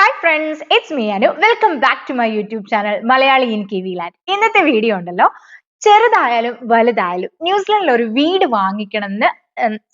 Hi friends, it's me Anu. Welcome back to my YouTube channel Malayali in Kiwi land. ഇന്നത്തെ video ഉണ്ടല്ലോ ചെറുതായാലും വലുതായാലും ന്യൂസിലൻഡിൽ ഒരു വീട് വാങ്ങിക്കണമെന്ന്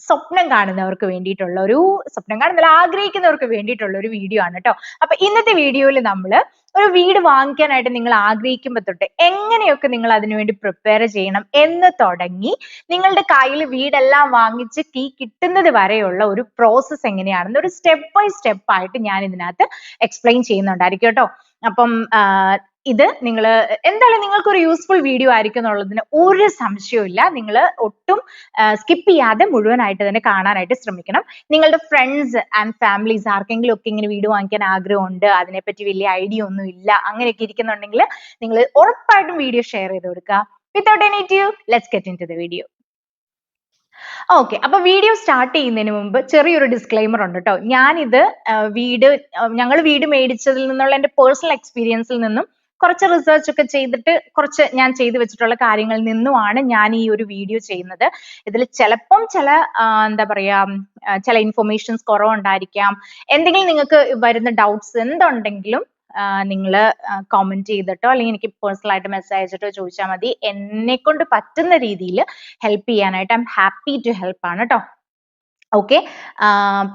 സ്വപ്നം കാണുന്നവർക്ക് വേണ്ടിയിട്ടുള്ള ഒരു സ്വപ്നം കാണുന്നില്ല ആഗ്രഹിക്കുന്നവർക്ക് വേണ്ടിയിട്ടുള്ള ഒരു വീഡിയോ ആണ് കേട്ടോ. അപ്പൊ ഇന്നത്തെ വീഡിയോയിൽ നമ്മൾ ഒരു വീട് വാങ്ങിക്കാനായിട്ട് നിങ്ങൾ ആഗ്രഹിക്കുമ്പോൾ തൊട്ട് എങ്ങനെയൊക്കെ നിങ്ങൾ അതിനുവേണ്ടി പ്രിപ്പയർ ചെയ്യണം എന്ന് തുടങ്ങി നിങ്ങളുടെ കയ്യിൽ വീടെല്ലാം വാങ്ങിച്ച് കീ കിട്ടുന്നത് വരെയുള്ള ഒരു പ്രോസസ്സ് എങ്ങനെയാണെന്ന് ഒരു സ്റ്റെപ്പ് ബൈ സ്റ്റെപ്പ് ആയിട്ട് ഞാൻ ഇതിനകത്ത് എക്സ്പ്ലെയിൻ ചെയ്യുന്നുണ്ടായിരിക്കും കേട്ടോ. അപ്പം ഇത് നിങ്ങൾ എന്തായാലും നിങ്ങൾക്ക് ഒരു യൂസ്ഫുൾ വീഡിയോ ആയിരിക്കും എന്നുള്ളതിന് ഒരു സംശയവുമില്ല. നിങ്ങൾ ഒട്ടും സ്കിപ്പ് ചെയ്യാതെ മുഴുവനായിട്ട് തന്നെ കാണാനായിട്ട് ശ്രമിക്കണം. നിങ്ങളുടെ ഫ്രണ്ട്സ് ആൻഡ് ഫാമിലീസ് ആർക്കെങ്കിലും ഒക്കെ ഇങ്ങനെ വീട് വാങ്ങിക്കാൻ ആഗ്രഹമുണ്ട്, അതിനെപ്പറ്റി വലിയ ഐഡിയ ഒന്നും ഇല്ല, അങ്ങനെയൊക്കെ ഇരിക്കുന്നുണ്ടെങ്കിൽ നിങ്ങൾ ഉറപ്പായിട്ടും വീഡിയോ ഷെയർ ചെയ്ത് കൊടുക്കുക. Without any delay, let's get into the video. Okay, അപ്പൊ വീഡിയോ സ്റ്റാർട്ട് ചെയ്യുന്നതിന് മുമ്പ് ചെറിയൊരു ഡിസ്ക്ലൈമർ ഉണ്ട് കേട്ടോ. ഞാനിത് ഞങ്ങൾ വീട് മേടിച്ചതിൽ നിന്നുള്ള എൻ്റെ പേഴ്സണൽ എക്സ്പീരിയൻസിൽ നിന്നും കുറച്ച് റിസർച്ച് ഒക്കെ ചെയ്തിട്ട് കുറച്ച് ഞാൻ ചെയ്തു വെച്ചിട്ടുള്ള കാര്യങ്ങളിൽ നിന്നുമാണ് ഞാൻ ഈ ഒരു വീഡിയോ ചെയ്യുന്നത്. ഇതിൽ ചിലപ്പം എന്താ പറയാ ചില ഇൻഫർമേഷൻസ് കുറവുണ്ടായിരിക്കാം. എന്തെങ്കിലും നിങ്ങൾക്ക് വരുന്ന ഡൗട്ട്സ് എന്തുണ്ടെങ്കിലും നിങ്ങൾ കോമെന്റ് ചെയ്തിട്ടോ അല്ലെങ്കിൽ എനിക്ക് പേഴ്സണൽ ആയിട്ട് മെസ്സേജ് അയച്ചിട്ടോ ചോദിച്ചാൽ മതി. എന്നെ കൊണ്ട് പറ്റുന്ന രീതിയിൽ ഹെൽപ്പ് ചെയ്യാനായിട്ട് I am happy to help ആണ് കേട്ടോ. ഓക്കെ,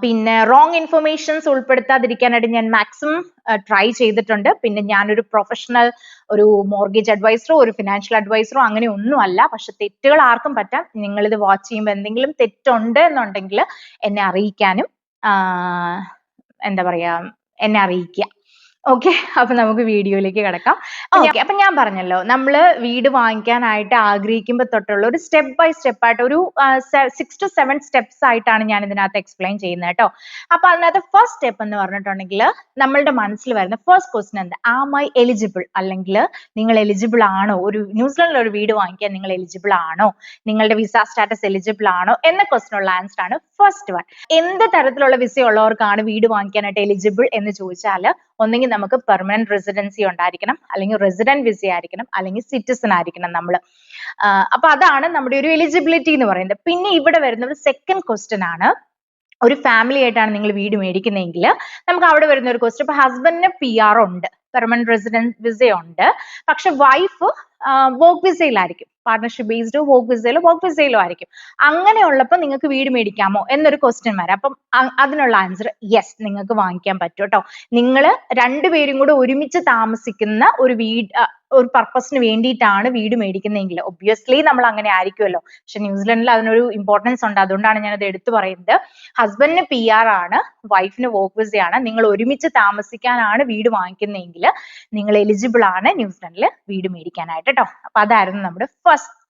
പിന്നെ റോങ് ഇൻഫർമേഷൻസ് ഉൾപ്പെടുത്താതിരിക്കാനായിട്ട് ഞാൻ മാക്സിമം ട്രൈ ചെയ്തിട്ടുണ്ട്. പിന്നെ ഞാനൊരു പ്രൊഫഷണൽ ഒരു മോർഗേജ് അഡ്വൈസറോ ഒരു ഫിനാൻഷ്യൽ അഡ്വൈസറോ അങ്ങനെ ഒന്നും അല്ല. പക്ഷെ തെറ്റുകൾ ആർക്കും പറ്റാം. നിങ്ങളിത് വാച്ച് ചെയ്യുമ്പോൾ എന്തെങ്കിലും തെറ്റുണ്ട് എന്നുണ്ടെങ്കിൽ എന്നെ അറിയിക്കാനും എന്താ പറയാ എന്നെ അറിയിക്കുക. ഓക്കെ, അപ്പൊ നമുക്ക് വീഡിയോയിലേക്ക് കിടക്കാം. ഓക്കെ, അപ്പൊ ഞാൻ പറഞ്ഞല്ലോ നമ്മൾ വീട് വാങ്ങിക്കാനായിട്ട് ആഗ്രഹിക്കുമ്പോൾ തൊട്ടുള്ള ഒരു സ്റ്റെപ്പ് ബൈ സ്റ്റെപ്പ് ആയിട്ട് ഒരു 6 to 7 സ്റ്റെപ്സ് ആയിട്ടാണ് ഞാൻ ഇതിനകത്ത് എക്സ്പ്ലെയിൻ ചെയ്യുന്നത് കേട്ടോ. അപ്പൊ അതിനകത്ത് ഫസ്റ്റ് സ്റ്റെപ്പ് എന്ന് പറഞ്ഞിട്ടുണ്ടെങ്കിൽ നമ്മളുടെ മനസ്സിൽ വരുന്ന ഫസ്റ്റ് ക്വസ്റ്റ്യൻ എന്താ, ആം ഐ എലിജിബിൾ, അല്ലെങ്കിൽ നിങ്ങൾ എലിജിബിൾ ആണോ, ഒരു ന്യൂസിലൻഡിൽ ഒരു വീട് വാങ്ങിക്കാൻ നിങ്ങൾ എലിജിബിൾ ആണോ, നിങ്ങളുടെ വിസ സ്റ്റാറ്റസ് എലിജിബിൾ ആണോ എന്ന ക്വസ്റ്റിനുള്ള ആൻസർ ആണ് ഫസ്റ്റ് വൺ. എന്ത് തരത്തിലുള്ള വിസ ഉള്ളവർക്കാണ് വീട് വാങ്ങിക്കാനായിട്ട് എലിജിബിൾ എന്ന് ചോദിച്ചാൽ ഒന്നെങ്കിൽ നമുക്ക് പെർമനന്റ് റെസിഡൻസി ഉണ്ടായിരിക്കണം, അല്ലെങ്കിൽ റെസിഡന്റ് വിസ ആയിരിക്കണം, അല്ലെങ്കിൽ സിറ്റിസൺ ആയിരിക്കണം നമ്മൾ. അപ്പൊ അതാണ് നമ്മുടെ ഒരു എലിജിബിലിറ്റി എന്ന് പറയുന്നത്. പിന്നെ ഇവിടെ വരുന്ന ഒരു സെക്കൻഡ് ക്വസ്റ്റ്യൻ ആണ്, ഒരു ഫാമിലി ആയിട്ടാണ് നിങ്ങൾ വീട് മേടിക്കുന്നതെങ്കിൽ നമുക്ക് അവിടെ വരുന്ന ഒരു ക്വസ്റ്റ്യൻ, ഇപ്പൊ ഹസ്ബൻഡിന് PR ഉണ്ട്, പെർമനന്റ് റെസിഡന്റ് വിസ ഉണ്ട്, പക്ഷെ വൈഫ് വർക്ക് വിസയിലായിരിക്കും, പാർട്ണർഷിപ്പ് ബേസ്ഡോ വർക്ക് വിസയിലോ ആയിരിക്കും. അങ്ങനെയുള്ളപ്പോൾ നിങ്ങൾക്ക് വീട് മേടിക്കാമോ എന്നൊരു ക്വസ്റ്റ്യൻ വരാം. അപ്പം അതിനുള്ള ആൻസർ യെസ്, നിങ്ങൾക്ക് വാങ്ങിക്കാൻ പറ്റും കേട്ടോ. നിങ്ങൾ രണ്ടുപേരും കൂടെ ഒരുമിച്ച് താമസിക്കുന്ന ഒരു ഒരു പർപ്പസിന് വേണ്ടിയിട്ടാണ് വീട് മേടിക്കുന്നതെങ്കിൽ ഒബ്വിയസ്ലി നമ്മൾ അങ്ങനെ ആയിരിക്കുമല്ലോ. പക്ഷെ ന്യൂസിലൻഡിൽ അതിനൊരു ഇമ്പോർട്ടൻസ് ഉണ്ട്, അതുകൊണ്ടാണ് ഞാനത് എടുത്തു പറയുന്നത്. ഹസ്ബൻഡിന് PR ആണ്, വൈഫിന് വർക്ക് വിസയാണ്, നിങ്ങൾ ഒരുമിച്ച് താമസിക്കാനാണ് വീട് വാങ്ങിക്കുന്നതെങ്കിൽ നിങ്ങൾ എലിജിബിൾ ആണ് ന്യൂസിലൻഡിൽ വീട് മേടിക്കാനായിട്ട് കേട്ടോ. അപ്പൊ അതായിരുന്നു നമ്മുടെ ഫസ്റ്റ്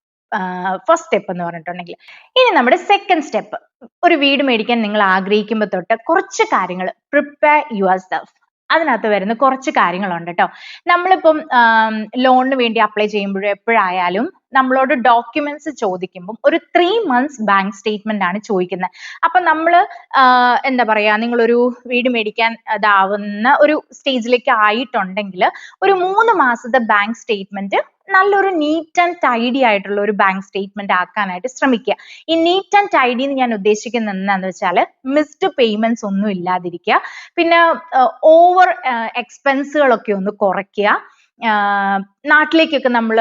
സ്റ്റെപ്പ് എന്ന് പറഞ്ഞിട്ടുണ്ടെങ്കിൽ. ഇനി നമ്മുടെ സെക്കൻഡ് സ്റ്റെപ്പ്, ഒരു വീട് മേടിക്കാൻ നിങ്ങൾ ആഗ്രഹിക്കുമ്പോൾ തൊട്ട് കുറച്ച് കാര്യങ്ങൾ പ്രിപ്പയർ യുവർ സെൽഫ്. അതിനകത്ത് വരുന്ന കുറച്ച് കാര്യങ്ങളുണ്ട് കേട്ടോ. നമ്മളിപ്പം ലോണിന് വേണ്ടി അപ്ലൈ ചെയ്യുമ്പോഴും എപ്പോഴായാലും നമ്മളോട് ഡോക്യുമെന്റ്സ് ചോദിക്കുമ്പോൾ ഒരു 3 months ബാങ്ക് സ്റ്റേറ്റ്മെന്റ് ആണ് ചോദിക്കുന്നത്. അപ്പൊ നമ്മൾ എന്താ പറയാ, നിങ്ങളൊരു വീട് മേടിക്കാൻ ഇതാവുന്ന ഒരു സ്റ്റേജിലേക്ക് ആയിട്ടുണ്ടെങ്കിൽ ഒരു 3 മാസത്തെ ബാങ്ക് സ്റ്റേറ്റ്മെന്റ് നല്ലൊരു നീറ്റ് ആൻഡ് ടൈഡി ആയിട്ടുള്ള ഒരു ബാങ്ക് സ്റ്റേറ്റ്മെന്റ് ആക്കാനായിട്ട് ശ്രമിക്കുക. ഈ നീറ്റ് ആൻഡ് ടൈഡി എന്ന് ഞാൻ ഉദ്ദേശിക്കുന്നത് എന്താണെന്ന് വെച്ചാൽ മിസ്ഡ് പേയ്മെന്റ്സ് ഒന്നും ഇല്ലാതിരിക്കുക, പിന്നെ ഓവർ എക്സ്പെൻസുകളൊക്കെ ഒന്ന് കുറയ്ക്കുക. നാട്ടിലേക്കൊക്കെ നമ്മൾ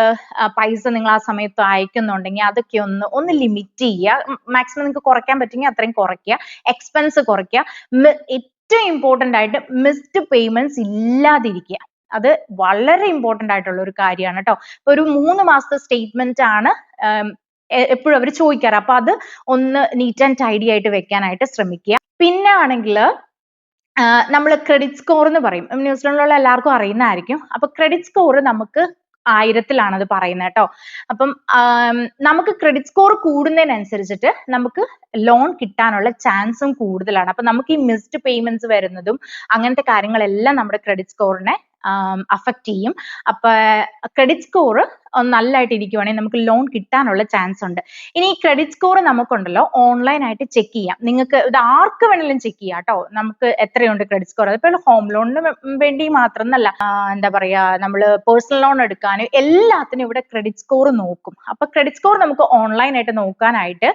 പൈസ നിങ്ങൾ ആ സമയത്ത് അയക്കുന്നുണ്ടെങ്കിൽ അതൊക്കെ ഒന്ന് ലിമിറ്റ് ചെയ്യുക. മാക്സിമം നിങ്ങൾക്ക് കുറയ്ക്കാൻ പറ്റുമെങ്കിൽ അത്രയും കുറയ്ക്കുക, എക്സ്പെൻസ് കുറയ്ക്കുക. ഏറ്റവും ഇമ്പോർട്ടൻ്റ് ആയിട്ട് മിസ്ഡ് പേയ്മെന്റ്സ് ഇല്ലാതിരിക്കുക. അത് വളരെ ഇമ്പോർട്ടൻ്റ് ആയിട്ടുള്ള ഒരു കാര്യമാണ് കേട്ടോ. ഒരു 3 മാസത്തെ സ്റ്റേറ്റ്മെന്റ് ആണ് എപ്പോഴും അവർ ചോദിക്കാറ്. അപ്പൊ അത് ഒന്ന് നീറ്റ് ആൻഡ് ടൈഡി ആയിട്ട് വെക്കാനായിട്ട് ശ്രമിക്കുക. പിന്നെ ആണെങ്കിൽ നമ്മൾ ക്രെഡിറ്റ് സ്കോർ എന്ന് പറയും, ന്യൂസിലൻഡിലുള്ള എല്ലാവർക്കും അറിയുന്നതായിരിക്കും. അപ്പൊ ക്രെഡിറ്റ് സ്കോർ നമുക്ക് 1000-ലാണ് അത് പറയുന്നത് കേട്ടോ. അപ്പം നമുക്ക് ക്രെഡിറ്റ് സ്കോർ കൂടുന്നതിനനുസരിച്ചിട്ട് നമുക്ക് ലോൺ കിട്ടാനുള്ള ചാൻസും കൂടുതലാണ്. അപ്പൊ നമുക്ക് ഈ മിസ്ഡ് പേയ്മെന്റ്സ് വരുന്നതും അങ്ങനത്തെ കാര്യങ്ങളെല്ലാം നമ്മുടെ ക്രെഡിറ്റ് സ്കോറിനെ അഫക്റ്റ് ചെയ്യും. അപ്പൊ ക്രെഡിറ്റ് സ്കോർ നല്ലതായിട്ട് ഇരിക്കുവാണെങ്കിൽ നമുക്ക് ലോൺ കിട്ടാനുള്ള ചാൻസ് ഉണ്ട്. ഇനി ഈ ക്രെഡിറ്റ് സ്കോർ നമുക്കുണ്ടല്ലോ ഓൺലൈൻ ആയിട്ട് ചെക്ക് ചെയ്യാം. നിങ്ങൾക്ക് ഇത് ആർക്ക് വേണമെങ്കിലും ചെക്ക് ചെയ്യാം കേട്ടോ. നമുക്ക് എത്രയുണ്ട് ക്രെഡിറ്റ് സ്കോർ, അതിപ്പോൾ ഹോം ലോണിന് വേണ്ടി മാത്രമല്ല, എന്താ പറയാ, നമ്മൾ പേഴ്സണൽ ലോൺ എടുക്കാനും എല്ലാത്തിനും ഇവിടെ ക്രെഡിറ്റ് സ്കോർ നോക്കും. അപ്പൊ ക്രെഡിറ്റ് സ്കോർ നമുക്ക് ഓൺലൈൻ ആയിട്ട് നോക്കാനായിട്ട്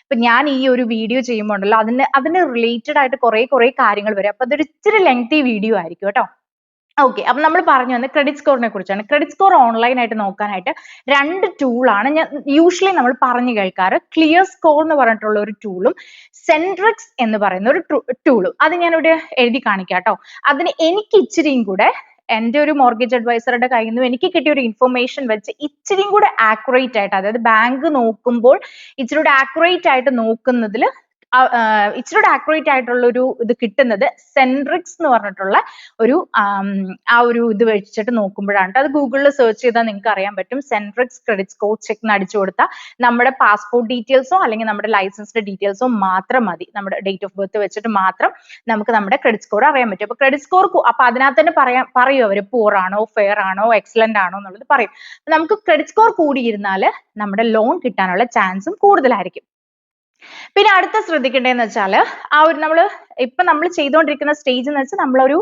ഇപ്പൊ ഞാൻ ഈ ഒരു വീഡിയോ ചെയ്യുമ്പോൾ ഉണ്ടല്ലോ അതിന് റിലേറ്റഡ് ആയിട്ട് കുറെ കാര്യങ്ങൾ വരും. അപ്പൊ അതൊരു ഇച്ചിരി ലെങ്തി വീഡിയോ ആയിരിക്കും കേട്ടോ. ഓക്കെ, അപ്പൊ നമ്മൾ പറഞ്ഞു വന്നത് ക്രെഡിറ്റ് സ്കോറിനെ കുറിച്ചാണ്. ക്രെഡിറ്റ് സ്കോർ ഓൺലൈൻ ആയിട്ട് നോക്കാനായിട്ട് 2 ടൂളാണ് ഞാൻ യൂഷ്വലി നമ്മൾ പറഞ്ഞു കേൾക്കാറ്. ക്ലിയർ സ്കോർ എന്ന് പറഞ്ഞിട്ടുള്ള ഒരു ടൂളും സെൻട്രിക്സ് എന്ന് പറയുന്ന ഒരു ടൂളും. അത് ഞാനിവിടെ എഴുതി കാണിക്കാം കേട്ടോ. അതിന് എനിക്ക് ഇച്ചിരിയും കൂടെ എൻ്റെ ഒരു മോർഗേജ് അഡ്വൈസറുടെ കയ്യിൽ നിന്നും എനിക്ക് കിട്ടിയ ഒരു ഇൻഫർമേഷൻ വെച്ച് ഇച്ചിരിയും കൂടെ ആക്യുറേറ്റ് ആയിട്ട്, അതായത് ബാങ്ക് നോക്കുമ്പോൾ ഇച്ചിരി കൂടെ ആക്യുറേറ്റ് ആയിട്ട് നോക്കുന്നതിൽ ഇച്ചിരി ആക്യുറേറ്റ് ആയിട്ടുള്ള ഒരു ഇത് കിട്ടുന്നത് സെൻട്രിക്സ് എന്ന് പറഞ്ഞിട്ടുള്ള ഒരു ആ ഒരു ഇത് വെച്ചിട്ട് നോക്കുമ്പോഴാണ്. അത് ഗൂഗിളിൽ സെർച്ച് ചെയ്താൽ നിങ്ങൾക്ക് അറിയാൻ പറ്റും. സെൻട്രിക്സ് ക്രെഡിറ്റ് സ്കോർ ചെക്ക് എന്ന് അടിച്ചു കൊടുത്താൽ നമ്മുടെ പാസ്പോർട്ട് ഡീറ്റെയിൽസോ അല്ലെങ്കിൽ നമ്മുടെ ലൈസൻസിന്റെ ഡീറ്റെയിൽസോ മാത്രം മതി, നമ്മുടെ ഡേറ്റ് ഓഫ് ബർത്ത് വെച്ചിട്ട് മാത്രം നമുക്ക് നമ്മുടെ ക്രെഡിറ്റ് സ്കോർ അറിയാൻ പറ്റും. അപ്പൊ ക്രെഡിറ്റ് സ്കോർ അപ്പൊ അതിനകത്ത് തന്നെ പറയും അവർ പൂർ ആണോ, ഫെയർ ആണോ, എക്സലന്റ് ആണോ എന്നുള്ളത് പറയും. നമുക്ക് ക്രെഡിറ്റ് സ്കോർ കൂടിയിരുന്നാൽ നമ്മുടെ ലോൺ കിട്ടാനുള്ള ചാൻസും കൂടുതലായിരിക്കും. പിന്നെ അടുത്ത ശ്രദ്ധിക്കേണ്ടതെന്ന് വെച്ചാൽ ആ ഒരു നമ്മൾ ചെയ്തുകൊണ്ടിരിക്കുന്ന സ്റ്റേജ് എന്ന് വെച്ചാൽ നമ്മളൊരു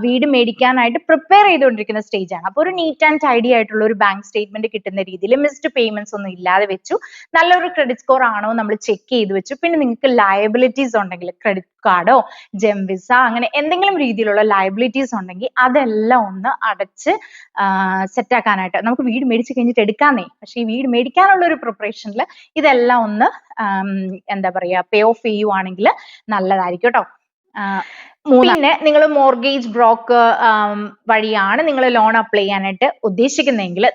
വീട് മേടിക്കാനായിട്ട് പ്രിപ്പയർ ചെയ്തുകൊണ്ടിരിക്കുന്ന സ്റ്റേജ് ആണ്. അപ്പോൾ ഒരു നീറ്റ് ആൻഡ് ടൈഡി ആയിട്ടുള്ള ഒരു ബാങ്ക് സ്റ്റേറ്റ്മെന്റ് കിട്ടുന്ന രീതിയിൽ മിസ്ഡ് പേയ്മെന്റ്സ് ഒന്നും ഇല്ലാതെ വെച്ചു. നല്ലൊരു ക്രെഡിറ്റ് സ്കോർ ആണോ നമ്മൾ ചെക്ക് ചെയ്ത് വെച്ചു. പിന്നെ നിങ്ങൾക്ക് ലയബിലിറ്റീസ് ഉണ്ടെങ്കിൽ ക്രെഡിറ്റ് കാർഡോ ജംവിസ അങ്ങനെ എന്തെങ്കിലും രീതിയിലുള്ള ലയബിലിറ്റീസ് ഉണ്ടെങ്കിൽ അതെല്ലാം ഒന്ന് അടച്ച് സെറ്റ് ആക്കാനായിട്ട്, നമുക്ക് വീട് മേടിച്ച് കഴിഞ്ഞിട്ട് എടുക്കാന്നേ, പക്ഷെ ഈ വീട് മേടിക്കാനുള്ള ഒരു പ്രിപ്പറേഷനിൽ ഇതെല്ലാം ഒന്ന് എന്താ പറയാ പേ ഓഫ് ചെയ്യുവാണെങ്കിൽ നല്ലതായിരിക്കും കേട്ടോ. പിന്നെ നിങ്ങൾ മോർഗേജ് ബ്രോക്കർ വഴിയാണ് നിങ്ങൾ ലോൺ അപ്ലൈ ചെയ്യാനായിട്ട് ഉദ്ദേശിക്കുന്നതെങ്കിൽ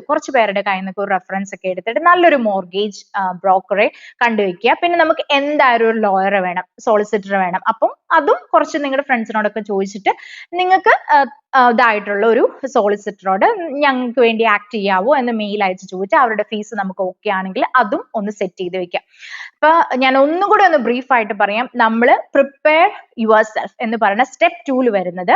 കുറച്ച് പേരുടെ കയ്യിൽ നിന്നൊക്കെ ഒരു റെഫറൻസ് ഒക്കെ എടുത്തിട്ട് നല്ലൊരു മോർഗേജ് ബ്രോക്കറെ കണ്ടുവെക്കുക. പിന്നെ നമുക്ക് എന്തായാലും ഒരു ലോയറെ വേണം, സോളിസിറ്റർ വേണം. അപ്പം അതും കുറച്ച് നിങ്ങളുടെ ഫ്രണ്ട്സിനോടൊക്കെ ചോദിച്ചിട്ട് നിങ്ങൾക്ക് ഇതായിട്ടുള്ള ഒരു സോളിസിറ്ററോട് ഞങ്ങൾക്ക് വേണ്ടി ആക്ട് ചെയ്യാവോ എന്ന് മെയിൽ അയച്ച് ചോദിച്ചാൽ അവരുടെ ഫീസ് നമുക്ക് ഓക്കെ ആണെങ്കിൽ അതും ഒന്ന് സെറ്റ് ചെയ്ത് വെക്കാം. അപ്പൊ ഞാൻ ഒന്നും കൂടെ ഒന്ന് ബ്രീഫ് ആയിട്ട് പറയാം. നമ്മൾ പ്രിപ്പയർ യുവർ സെൽഫ് എന്ന് പറയുന്ന സ്റ്റെപ്പ് 2 വരുന്നത്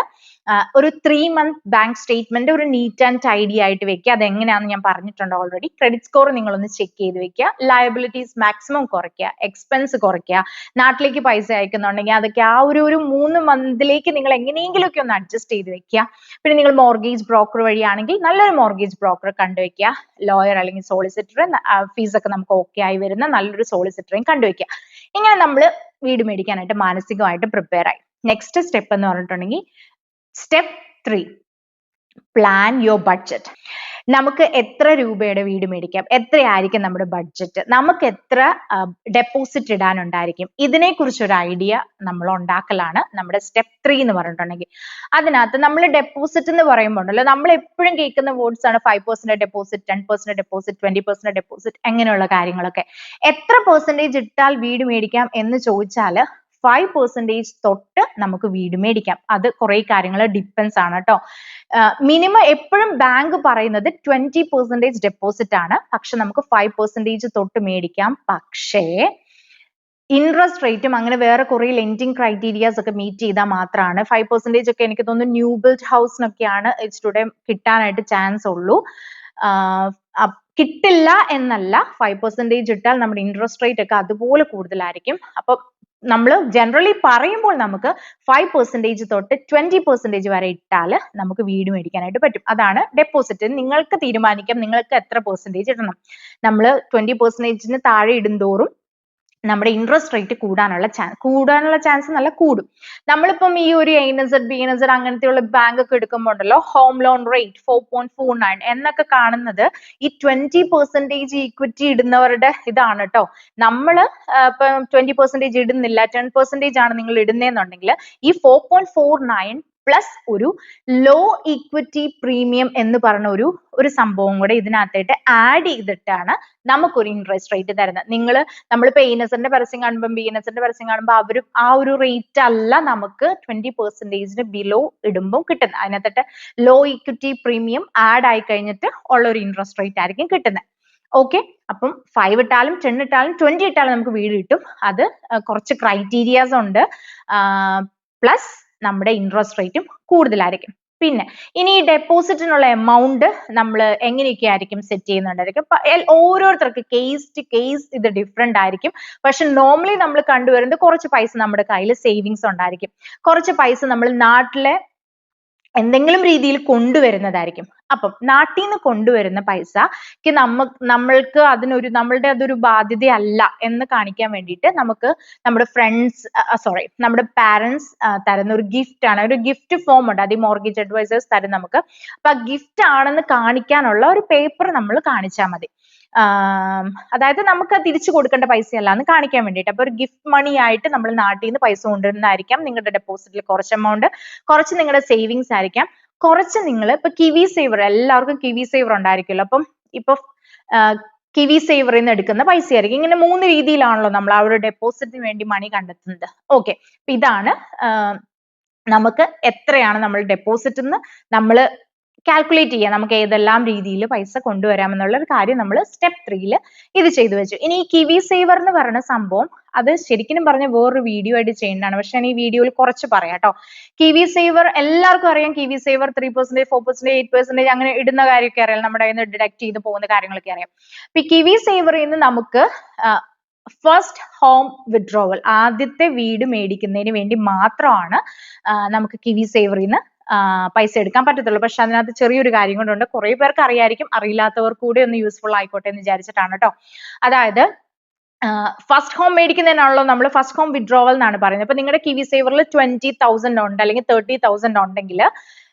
ഒരു 3 month ബാങ്ക് സ്റ്റേറ്റ്മെന്റ് ഒരു നീറ്റ് ആൻഡ് ടൈഡി ആയിട്ട് വെക്കുക. അതെങ്ങനെയാണെന്ന് ഞാൻ പറഞ്ഞിട്ടുണ്ട് ഓൾറെഡി. ക്രെഡിറ്റ് സ്കോർ നിങ്ങളൊന്ന് ചെക്ക് ചെയ്ത് വെക്കുക. ലയബിലിറ്റീസ് മാക്സിമം കുറയ്ക്കുക, എക്സ്പെൻസ് കുറയ്ക്കുക. നാട്ടിലേക്ക് പൈസ അയക്കുന്നുണ്ടെങ്കിൽ അതൊക്കെ ആ ഒരു 3 monthലേക്ക് നിങ്ങൾ എങ്ങനെയെങ്കിലും ഒക്കെ ഒന്ന് അഡ്ജസ്റ്റ് ചെയ്ത് വെക്കുക. പിന്നെ നിങ്ങൾ മോർഗേജ് ബ്രോക്കർ വഴിയാണെങ്കിൽ നല്ലൊരു മോർഗേജ് ബ്രോക്കറെ കണ്ടുവെക്കുക. ലോയർ അല്ലെങ്കിൽ സോളിസിറ്റർ ഫീസൊക്കെ നമുക്ക് ഓക്കെ ആയി വരുന്ന നല്ലൊരു സോളിസിറ്ററേയും കണ്ടുവെക്കുക. ഇങ്ങനെ നമ്മൾ വീട് മേടിക്കാനായിട്ട് മാനസികമായിട്ട് പ്രിപ്പയർ ആയി. നെക്സ്റ്റ് സ്റ്റെപ്പ് എന്ന് പറഞ്ഞിട്ടുണ്ടെങ്കിൽ സ്റ്റെപ്പ് 3, പ്ലാൻ യുവർ ബഡ്ജറ്റ്. നമുക്ക് എത്ര രൂപയുടെ വീട് മേടിക്കാം, എത്രയായിരിക്കും നമ്മുടെ ബഡ്ജറ്റ്, നമുക്ക് എത്ര ഡെപ്പോസിറ്റ് ഇടാനുണ്ടായിരിക്കും, ഇതിനെക്കുറിച്ചൊരു ഐഡിയ നമ്മൾ ഉണ്ടാക്കലാണ് നമ്മുടെ സ്റ്റെപ്പ് 3 എന്ന് പറഞ്ഞിട്ടുണ്ടെങ്കിൽ. അതിനകത്ത് നമ്മൾ ഡെപ്പോസിറ്റ് എന്ന് പറയുമ്പോൾ ഉണ്ടല്ലോ, നമ്മൾ എപ്പോഴും കേൾക്കുന്ന വേർഡ്സ് ആണ് 5% ഡെപ്പോസിറ്റ്, 10% ഡെപ്പോസിറ്റ്, 20% ഡെപ്പോസിറ്റ്, എങ്ങനെയുള്ള കാര്യങ്ങളൊക്കെ. എത്ര പെർസെൻറ്റേജ് ഇട്ടാൽ വീട് മേടിക്കാം എന്ന് ചോദിച്ചാൽ 5% തൊട്ട് നമുക്ക് വീട് മേടിക്കാം. അത് കുറെ കാര്യങ്ങൾ ഡിപ്പെൻസ് ആണ് കേട്ടോ. മിനിമം എപ്പോഴും ബാങ്ക് പറയുന്നത് 20% ഡെപ്പോസിറ്റ് ആണ്, പക്ഷെ നമുക്ക് 5% തൊട്ട് മേടിക്കാം. പക്ഷേ ഇൻട്രസ്റ്റ് റേറ്റും അങ്ങനെ വേറെ കുറെ ലെൻഡിങ് ക്രൈറ്റീരിയാസ് ഒക്കെ മീറ്റ് ചെയ്താൽ മാത്രമാണ് 5% ഒക്കെ എനിക്ക് തോന്നുന്നു ന്യൂ ബിൽഡ് ഹൗസിനൊക്കെയാണ് ഇച്ചിരി കിട്ടാനായിട്ട് ചാൻസ് ഉള്ളൂ. കിട്ടില്ല എന്നല്ല, 5% ഇട്ടാൽ നമ്മുടെ ഇൻട്രസ്റ്റ് റേറ്റ് ഒക്കെ അതുപോലെ കൂടുതലായിരിക്കും. അപ്പൊ നമ്മൾ ജനറലി പറയുമ്പോൾ നമുക്ക് 5% തൊട്ട് 20% വരെ ഇട്ടാൽ നമുക്ക് വീട് മേടിക്കാനായിട്ട് പറ്റും. അതാണ് ഡെപ്പോസിറ്റ്. നിങ്ങൾക്ക് തീരുമാനിക്കാം നിങ്ങൾക്ക് എത്ര പെർസെൻറ്റേജ് ഇടണം. നമ്മൾ 20% താഴെ ഇടുന്തോറും നമ്മുടെ ഇൻട്രസ്റ്റ് റേറ്റ് കൂടാനുള്ള ചാൻസ് നല്ല കൂടും. നമ്മളിപ്പം ഈ ഒരു ANZ BNZ അങ്ങനത്തെയുള്ള ബാങ്ക് ഒക്കെ എടുക്കുമ്പോൾ ഉണ്ടല്ലോ, ഹോം ലോൺ റേറ്റ് 4.49 എന്നൊക്കെ കാണുന്നത് ഈ 20% ഈക്വിറ്റി ഇടുന്നവരുടെ ഇതാണ് കേട്ടോ. നമ്മൾ ഇപ്പം 20% ഇടുന്നില്ല, 10% ആണ് നിങ്ങൾ ഇടുന്നതെന്നുണ്ടെങ്കിൽ ഈ 4.49 പ്ലസ് ഒരു ലോ ഈക്വിറ്റി പ്രീമിയം എന്ന് പറഞ്ഞ ഒരു സംഭവം കൂടെ ഇതിനകത്തായിട്ട് ആഡ് ചെയ്തിട്ടാണ് നമുക്കൊരു ഇൻട്രസ്റ്റ് റേറ്റ് തരുന്നത്. നമ്മളിപ്പോ ANZന്റെ പരസ്യം കാണുമ്പോൾ BNZന്റെ പരസ്യം കാണുമ്പോൾ അവർ ആ ഒരു റേറ്റ് അല്ല നമുക്ക് 20% ബിലോ ഇടുമ്പോൾ കിട്ടുന്നത്. അതിനകത്തിട്ട് ലോ ഈക്വിറ്റി പ്രീമിയം ആഡ് ആയി കഴിഞ്ഞിട്ട് ഉള്ള ഒരു ഇൻട്രസ്റ്റ് റേറ്റ് ആയിരിക്കും കിട്ടുന്നത്. ഓക്കെ, അപ്പം 5 ഇട്ടാലും 10 ഇട്ടാലും 20 ഇട്ടാലും നമുക്ക് വീട് കിട്ടും. അത് കുറച്ച് ക്രൈറ്റീരിയാസ് ഉണ്ട്. പ്ലസ് നമ്മുടെ ഇൻട്രസ്റ്റ് റേറ്റും കൂടുതലായിരിക്കും. പിന്നെ ഇനി ഈ ഡെപ്പോസിറ്റിനുള്ള എമൗണ്ട് നമ്മൾ എങ്ങനെയൊക്കെ ആയിരിക്കും സെറ്റ് ചെയ്യുന്നുണ്ടായിരിക്കും. ഓരോരുത്തർക്ക് കേസ് ടു കേസ് ഇത് ഡിഫറെന്റ് ആയിരിക്കും. പക്ഷെ നോർമലി നമ്മൾ കണ്ടുവരുന്നത് കുറച്ച് പൈസ നമ്മുടെ കയ്യിൽ സേവിങ്സ് ഉണ്ടായിരിക്കും, കുറച്ച് പൈസ നമ്മൾ നാട്ടിലെ എന്തെങ്കിലും രീതിയിൽ കൊണ്ടുവരുന്നതായിരിക്കും. അപ്പം നാട്ടിൽ നിന്ന് കൊണ്ടുവരുന്ന പൈസക്ക് നമ്മൾക്ക് നമ്മളുടെ അതൊരു ബാധ്യതയല്ല എന്ന് കാണിക്കാൻ വേണ്ടിയിട്ട് നമുക്ക് നമ്മുടെ നമ്മുടെ പാരന്റ്സ് തരുന്ന ഒരു ഗിഫ്റ്റ് ആണ്. ഒരു ഗിഫ്റ്റ് ഫോം ഉണ്ട്, അത് ഈ മോർഗേജ് അഡ്വൈസേഴ്സ് തരും നമുക്ക്. അപ്പൊ ആ ഗിഫ്റ്റ് ആണെന്ന് കാണിക്കാനുള്ള ഒരു പേപ്പർ നമ്മൾ കാണിച്ചാൽ മതി. അതായത് നമുക്ക് തിരിച്ചു കൊടുക്കേണ്ട പൈസയല്ല എന്ന് കാണിക്കാൻ വേണ്ടിയിട്ട്. അപ്പൊ ഒരു ഗിഫ്റ്റ് മണി ആയിട്ട് നമ്മൾ നാട്ടിൽ നിന്ന് പൈസ കൊണ്ടുവരുന്നതായിരിക്കാം. നിങ്ങളുടെ ഡെപ്പോസിറ്റിൽ കുറച്ച് എമൗണ്ട്, കുറച്ച് നിങ്ങളുടെ സേവിങ്സ് ആയിരിക്കാം, കുറച്ച് നിങ്ങൾ ഇപ്പൊ കിവി സേവർ, എല്ലാവർക്കും കിവി സേവർ ഉണ്ടായിരിക്കുമല്ലോ. അപ്പം ഇപ്പൊ കിവി സേവറിൽ നിന്ന് എടുക്കുന്ന പൈസ ആയിരിക്കും. ഇങ്ങനെ 3 രീതിയിലാണല്ലോ നമ്മൾ ആ ഒരു ഡെപ്പോസിറ്റിന് വേണ്ടി മണി കണ്ടെത്തുന്നത്. ഓക്കെ, അപ്പൊ ഇതാണ് നമുക്ക് എത്രയാണ് നമ്മൾ ഡെപ്പോസിറ്റ് എന്ന് നമ്മൾ കാൽക്കുലേറ്റ് ചെയ്യാം. നമുക്ക് ഏതെല്ലാം രീതിയിൽ പൈസ കൊണ്ടുവരാമെന്നുള്ള ഒരു കാര്യം നമ്മൾ സ്റ്റെപ്പ് 3 ഇത് ചെയ്തു വെച്ചു. ഇനി ഈ കിവി സേവർ എന്ന് പറയുന്ന സംഭവം അത് ശരിക്കും പറഞ്ഞ വേറൊരു വീഡിയോ ആയിട്ട് ചെയ്യേണ്ടതാണ്. പക്ഷെ ഞാൻ ഈ വീഡിയോയിൽ കുറച്ച് പറയാം കേട്ടോ. കിവി സേവർ എല്ലാവർക്കും അറിയാം. കിവി സേവർ 3%, 4%, 8% അങ്ങനെ ഇടുന്ന കാര്യമൊക്കെ അറിയാം. നമ്മുടെ കയ്യിൽ നിന്ന് ഡിഡക്ട് ചെയ്ത് പോകുന്ന കാര്യങ്ങളൊക്കെ അറിയാം. അപ്പൊ ഈ കിവി സേവറിൽ നിന്ന് നമുക്ക് ഫസ്റ്റ് ഹോം വിഡ്രോവൽ, ആദ്യത്തെ വീട് മേടിക്കുന്നതിന് വേണ്ടി മാത്രമാണ് നമുക്ക് കിവി സേവറിൽ നിന്ന് പൈസ എടുക്കാൻ പറ്റത്തുള്ളൂ. പക്ഷെ അതിനകത്ത് ചെറിയൊരു കാര്യം കൊണ്ടുണ്ട്. കുറെ പേർക്ക് അറിയായിരിക്കും, അറിയില്ലാത്തവർ കൂടെ ഒന്ന് യൂസ്ഫുൾ ആയിക്കോട്ടെ എന്ന് വിചാരിച്ചിട്ടാണ് കേട്ടോ. അതായത് ഫസ്റ്റ് ഹോം മേടിക്കുന്നതിനാണല്ലോ നമ്മൾ ഫസ്റ്റ് ഹോം വിഡ്രോവൽ എന്നാണ് പറയുന്നത്. അപ്പൊ നിങ്ങളുടെ കിവി സേവറിൽ 20,000 ഉണ്ട് അല്ലെങ്കിൽ 30,000 ഉണ്ടെങ്കിൽ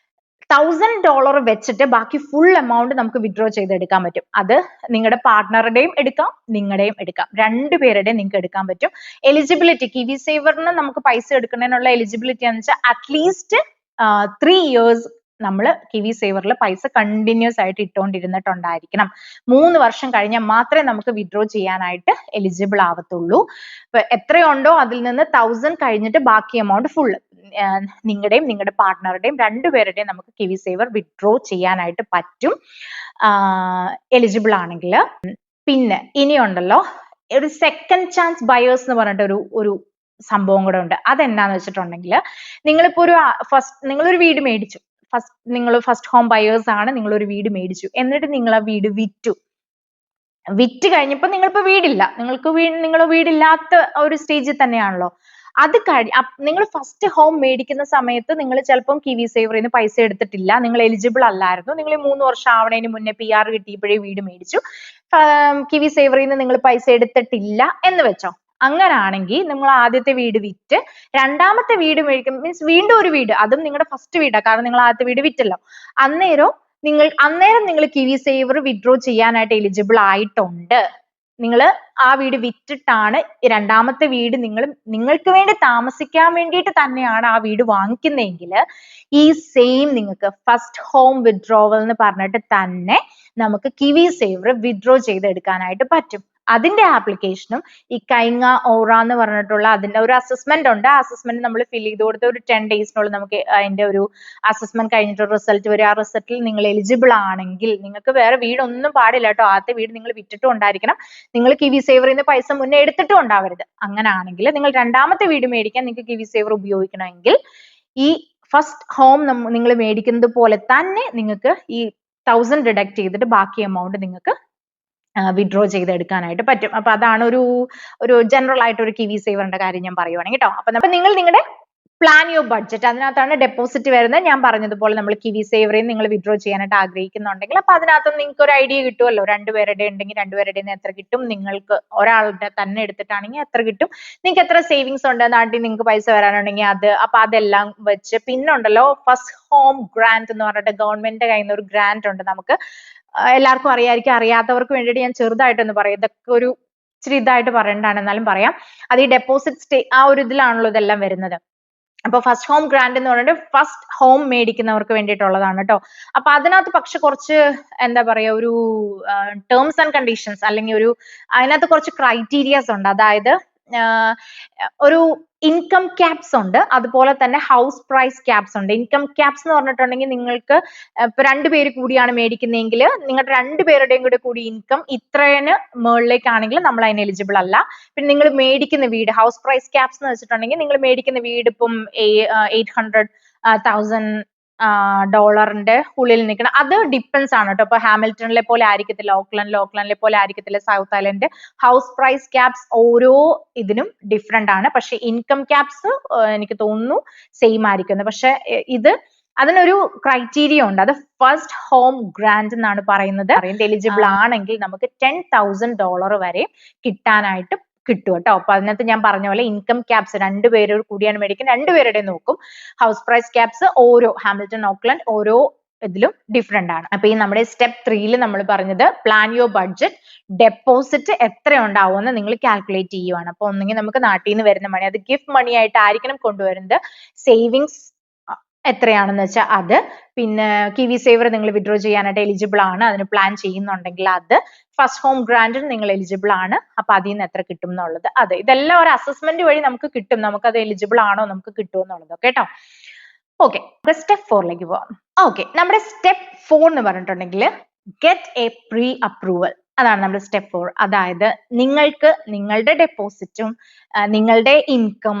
$1,000 വെച്ചിട്ട് ബാക്കി ഫുൾ എമൗണ്ട് നമുക്ക് വിഡ്രോ ചെയ്തെടുക്കാൻ പറ്റും. അത് നിങ്ങളുടെ പാർട്ട്ണറുടെയും എടുക്കാം, നിങ്ങളുടെയും എടുക്കാം, രണ്ടുപേരുടെയും നിങ്ങൾക്ക് എടുക്കാൻ പറ്റും. എലിജിബിലിറ്റി, കിവി സേവറിന് നമുക്ക് പൈസ എടുക്കുന്നതിനുള്ള എലിജിബിലിറ്റി എന്ന് വെച്ചാൽ അറ്റ്ലീസ്റ്റ് 3 years നമ്മൾ കിവി സേവറിൽ പൈസ കണ്ടിന്യൂസ് ആയിട്ട് ഇട്ടുകൊണ്ടിരുന്നിട്ടുണ്ടായിരിക്കണം. 3 വർഷം കഴിഞ്ഞാൽ മാത്രമേ നമുക്ക് വിഡ്രോ ചെയ്യാനായിട്ട് എലിജിബിൾ ആവത്തുള്ളൂ. ഇപ്പൊ എത്രയുണ്ടോ അതിൽ നിന്ന് 1,000 കഴിഞ്ഞിട്ട് ബാക്കി എമൗണ്ട് ഫുൾ നിങ്ങളുടെയും നിങ്ങളുടെ പാർട്ട്ണറുടെയും രണ്ടുപേരുടെയും നമുക്ക് കിവി സേവർ വിഡ്രോ ചെയ്യാനായിട്ട് പറ്റും, എലിജിബിൾ ആണെങ്കിൽ. പിന്നെ ഇനിയുണ്ടല്ലോ ഒരു സെക്കൻഡ് ചാൻസ് ബയേഴ്സ് എന്ന് പറഞ്ഞിട്ട് ഒരു സംഭവം കൂടെ ഉണ്ട്. അതെന്താന്ന് വെച്ചിട്ടുണ്ടെങ്കിൽ നിങ്ങളിപ്പോ നിങ്ങളൊരു വീട് മേടിച്ചു, നിങ്ങൾ ഫസ്റ്റ് ഹോം ബയേഴ്സ് ആണ്, നിങ്ങളൊരു വീട് മേടിച്ചു, എന്നിട്ട് നിങ്ങൾ ആ വീട് വിറ്റ് കഴിഞ്ഞപ്പോൾ നിങ്ങളിപ്പോ വീടില്ല, നിങ്ങൾ വീടില്ലാത്ത ഒരു സ്റ്റേജിൽ തന്നെയാണല്ലോ. അത് നിങ്ങൾ ഫസ്റ്റ് ഹോം മേടിക്കുന്ന സമയത്ത് നിങ്ങൾ ചിലപ്പം കിവി സേവറിൽ നിന്ന് പൈസ എടുത്തിട്ടില്ല, നിങ്ങൾ എലിജിബിൾ അല്ലായിരുന്നു, നിങ്ങൾ 3 വർഷം ആവണേന് മുന്നേ PR കിട്ടിയപ്പോഴേ വീട് മേടിച്ചു, കിവി സേവറിൽ നിന്ന് നിങ്ങൾ പൈസ എടുത്തിട്ടില്ല എന്ന് വെച്ചോ. അങ്ങനാണെങ്കിൽ നിങ്ങൾ ആദ്യത്തെ വീട് വിറ്റ് രണ്ടാമത്തെ വീട് മേടിക്കും, മീൻസ് വീണ്ടും ഒരു വീട്, അതും നിങ്ങളുടെ ഫസ്റ്റ് വീടാണ്, കാരണം നിങ്ങൾ ആദ്യത്തെ വീട് വിറ്റല്ലോ. അന്നേരം നിങ്ങൾ കിവി സേവർ വിഡ്രോ ചെയ്യാനായിട്ട് എലിജിബിൾ ആയിട്ടുണ്ട്. നിങ്ങൾ ആ വീട് വിറ്റിട്ടാണ് രണ്ടാമത്തെ വീട് നിങ്ങൾക്ക് വേണ്ടി താമസിക്കാൻ വേണ്ടിയിട്ട് തന്നെയാണ് ആ വീട് വാങ്ങിക്കുന്നതെങ്കിൽ ഈ സെയിം നിങ്ങൾക്ക് ഫസ്റ്റ് ഹോം വിഡ്രോവൽ എന്ന് പറഞ്ഞിട്ട് തന്നെ നമുക്ക് കിവി സേവർ വിഡ്രോ ചെയ്തെടുക്കാനായിട്ട് പറ്റും. അതിന്റെ ആപ്ലിക്കേഷനും ഈ കൈങ്ങ ഓറ എന്ന് പറഞ്ഞിട്ടുള്ള അതിന്റെ ഒരു അസസ്മെന്റ് ഉണ്ട്. ആ അസസ്മെന്റ് നമ്മൾ ഫിൽ ചെയ്ത് കൊടുത്ത ഒരു 10 daysനുള്ളിൽ നമുക്ക് അതിന്റെ ഒരു അസസ്മെന്റ് കഴിഞ്ഞിട്ട് റിസൾട്ട് വരും. ആ റിസൾട്ടിൽ നിങ്ങൾ എലിജിബിൾ ആണെങ്കിൽ നിങ്ങൾക്ക് വേറെ വീടൊന്നും പാടില്ല കേട്ടോ. ആദ്യത്തെ വീട് നിങ്ങൾ വിറ്റിട്ടും ഉണ്ടായിരിക്കണം, നിങ്ങൾ കിവി സേവറിൽ നിന്ന് പൈസ മുന്നേ എടുത്തിട്ടും ഉണ്ടാവരുത്. അങ്ങനാണെങ്കിൽ നിങ്ങൾ രണ്ടാമത്തെ വീട് മേടിക്കാൻ നിങ്ങൾക്ക് കിവി സേവർ ഉപയോഗിക്കണമെങ്കിൽ ഈ ഫസ്റ്റ് ഹോം നിങ്ങൾ മേടിക്കുന്നത് പോലെ തന്നെ നിങ്ങൾക്ക് ഈ 1,000 ഡിഡക്ട് ചെയ്തിട്ട് ബാക്കി എമൗണ്ട് നിങ്ങൾക്ക് വിഡ്രോ ചെയ്തെടുക്കാനായിട്ട് പറ്റും. അപ്പൊ അതാണ് ഒരു ജനറൽ ആയിട്ട് ഒരു കിവി സേവറിന്റെ കാര്യം ഞാൻ പറയുവാണെങ്കിൽ കേട്ടോ. അപ്പൊ നിങ്ങൾ നിങ്ങളുടെ പ്ലാൻ യുവർ ബഡ്ജറ്റ്, അതിനകത്താണ് ഡെപ്പോസിറ്റ് വരുന്നത്. ഞാൻ പറഞ്ഞതുപോലെ നമ്മൾ കിവി സേവറിൽ നിങ്ങൾ വിഡ്രോ ചെയ്യാനായിട്ട് ആഗ്രഹിക്കുന്നുണ്ടെങ്കിൽ അപ്പൊ അതിനകത്ത് നിങ്ങൾക്ക് ഒരു ഐഡിയ കിട്ടുമല്ലോ. രണ്ടുപേരുടെ ഉണ്ടെങ്കിൽ രണ്ടുപേരുടെ എത്ര കിട്ടും, നിങ്ങൾക്ക് ഒരാളുടെ തന്നെ എടുത്തിട്ടാണെങ്കിൽ എത്ര കിട്ടും, നിങ്ങൾക്ക് എത്ര സേവിങ്സ് ഉണ്ട്, നാട്ടിൽ നിങ്ങൾക്ക് പൈസ വരാനുണ്ടെങ്കിൽ അത്, അപ്പൊ അതെല്ലാം വെച്ച്. പിന്നുണ്ടല്ലോ ഫസ്റ്റ് ഹോം ഗ്രാന്റ് എന്ന് പറഞ്ഞിട്ട് ഗവൺമെന്റിന്റെ കയ്യിൽ നിന്ന് ഒരു ഗ്രാന്റ് ഉണ്ട്. നമുക്ക് എല്ലാവർക്കും അറിയായിരിക്കും, അറിയാത്തവർക്ക് വേണ്ടിയിട്ട് ഞാൻ ചെറുതായിട്ടൊന്ന് പറയാം. ഇതൊക്കെ ഒരു ഇച്ചിരി ഇതായിട്ട് പറയേണ്ടതാണ്, എന്നാലും പറയാം. അത് ഈ ഡെപ്പോസിറ്റ് ആ ഒരു ഇതിലാണല്ലോ ഇതെല്ലാം വരുന്നത്. അപ്പൊ ഫസ്റ്റ് ഹോം ഗ്രാന്റ് എന്ന് പറഞ്ഞിട്ട് ഫസ്റ്റ് ഹോം മേടിക്കുന്നവർക്ക് വേണ്ടിയിട്ടുള്ളതാണ് കേട്ടോ. അപ്പൊ അതിനകത്ത് പക്ഷെ കുറച്ച് എന്താ പറയാ ഒരു ടേംസ് ആൻഡ് കണ്ടീഷൻസ് അല്ലെങ്കിൽ അതിനകത്ത് കുറച്ച് ക്രൈറ്റീരിയാസ് ഉണ്ട്. അതായത് ഒരു ഇൻകം ക്യാപ്സ് ഉണ്ട്, അതുപോലെ തന്നെ ഹൗസ് പ്രൈസ് ക്യാപ്സ് ഉണ്ട്. ഇൻകം ക്യാപ്സ് എന്ന് പറഞ്ഞിട്ടുണ്ടെങ്കിൽ നിങ്ങൾക്ക് ഇപ്പൊ 2 പേര് കൂടിയാണ് മേടിക്കുന്നതെങ്കിൽ നിങ്ങളുടെ 2 പേരുടെയും കൂടി ഇൻകം ഇത്രേന് മുകളിലേക്കാണെങ്കിൽ നമ്മൾ അതിന് എലിജിബിൾ അല്ല. പിന്നെ നിങ്ങൾ മേടിക്കുന്ന വീട് ഹൗസ് പ്രൈസ് ക്യാപ്സ് എന്ന് വെച്ചിട്ടുണ്ടെങ്കിൽ നിങ്ങൾ മേടിക്കുന്ന വീട് ഇപ്പം 800,000 ഡോളറിന്റെ ഉള്ളിൽ നിൽക്കണം. അത് ഡിപ്പെൻസ് ആണ് കേട്ടോ. ഇപ്പൊ ഹാമിൽട്ടണിലെ പോലെ ആയിരിക്കത്തില്ല, ഓക്ലൻഡിലെ പോലെ ആയിരിക്കത്തില്ല south island. House price caps ഓരോ ഇതിനും ഡിഫറെന്റ് ആണ്. പക്ഷെ ഇൻകം ക്യാപ്സ് എനിക്ക് തോന്നുന്നു സെയിം ആയിരിക്കുന്നത്. പക്ഷെ ഇത് അതിനൊരു ക്രൈറ്റീരിയ ഉണ്ട്. അത് ഫസ്റ്റ് ഹോം ഗ്രാന്റ് എന്നാണ് പറയുന്നത്. എലിജിബിൾ ആണെങ്കിൽ നമുക്ക് $10,000 വരെ കിട്ടാനായിട്ട് കിട്ടും കേട്ടോ. അപ്പൊ അതിനകത്ത് ഞാൻ പറഞ്ഞ പോലെ ഇൻകം ക്യാപ്സ് രണ്ടുപേര് കൂടിയാണ് മേടിക്കുന്നത്, രണ്ടുപേരുടെ നോക്കും. ഹൗസ് പ്രൈസ് ക്യാപ്സ് ഓരോ ഹാമിൽട്ടൺ ഓക്ലൻഡ് ഓരോ ഇതിലും ഡിഫറെന്റ് ആണ്. അപ്പൊ ഈ നമ്മുടെ സ്റ്റെപ്പ് 3 നമ്മൾ പറഞ്ഞത് പ്ലാൻ യുവർ ബഡ്ജറ്റ്, ഡെപ്പോസിറ്റ് എത്ര ഉണ്ടാവുമെന്ന് നിങ്ങൾ കാൽക്കുലേറ്റ് ചെയ്യുവാണ്. അപ്പൊ ഒന്നെങ്കിൽ നമുക്ക് നാട്ടിൽ നിന്ന് വരുന്ന മണി, അത് ഗിഫ്റ്റ് മണി ആയിട്ട് ആയിരിക്കണം കൊണ്ടുവരുന്നത്. സേവിങ്സ് എത്രയാണെന്ന് വെച്ചാൽ അത്, പിന്നെ കിവി സേവർ നിങ്ങൾ വിഡ്രോ ചെയ്യാനായിട്ട് എലിജിബിൾ ആണ്, അതിന് പ്ലാൻ ചെയ്യുന്നുണ്ടെങ്കിൽ അത്, ഫസ്റ്റ് ഹോം ഗ്രാന്റിന് നിങ്ങൾ എലിജിബിൾ ആണ്, അപ്പൊ അതിൽ നിന്ന് എത്ര കിട്ടും എന്നുള്ളത് അത്, ഇതെല്ലാം ഒരു അസസ്മെന്റ് വഴി നമുക്ക് കിട്ടും, നമുക്ക് അത് എലിജിബിൾ ആണോ നമുക്ക് കിട്ടുമോ എന്നുള്ളത് കേട്ടോ. ഓക്കെ, സ്റ്റെപ്പ് 4ലേക്ക് പോവാം. ഓക്കെ, നമ്മുടെ സ്റ്റെപ്പ് 4 എന്ന് പറഞ്ഞിട്ടുണ്ടെങ്കിൽ ഗെറ്റ് എ പ്രീ അപ്രൂവൽ. അതാണ് നമ്മുടെ സ്റ്റെപ്പ് 4. അതായത് നിങ്ങൾക്ക് നിങ്ങളുടെ ഡെപ്പോസിറ്റും നിങ്ങളുടെ ഇൻകം,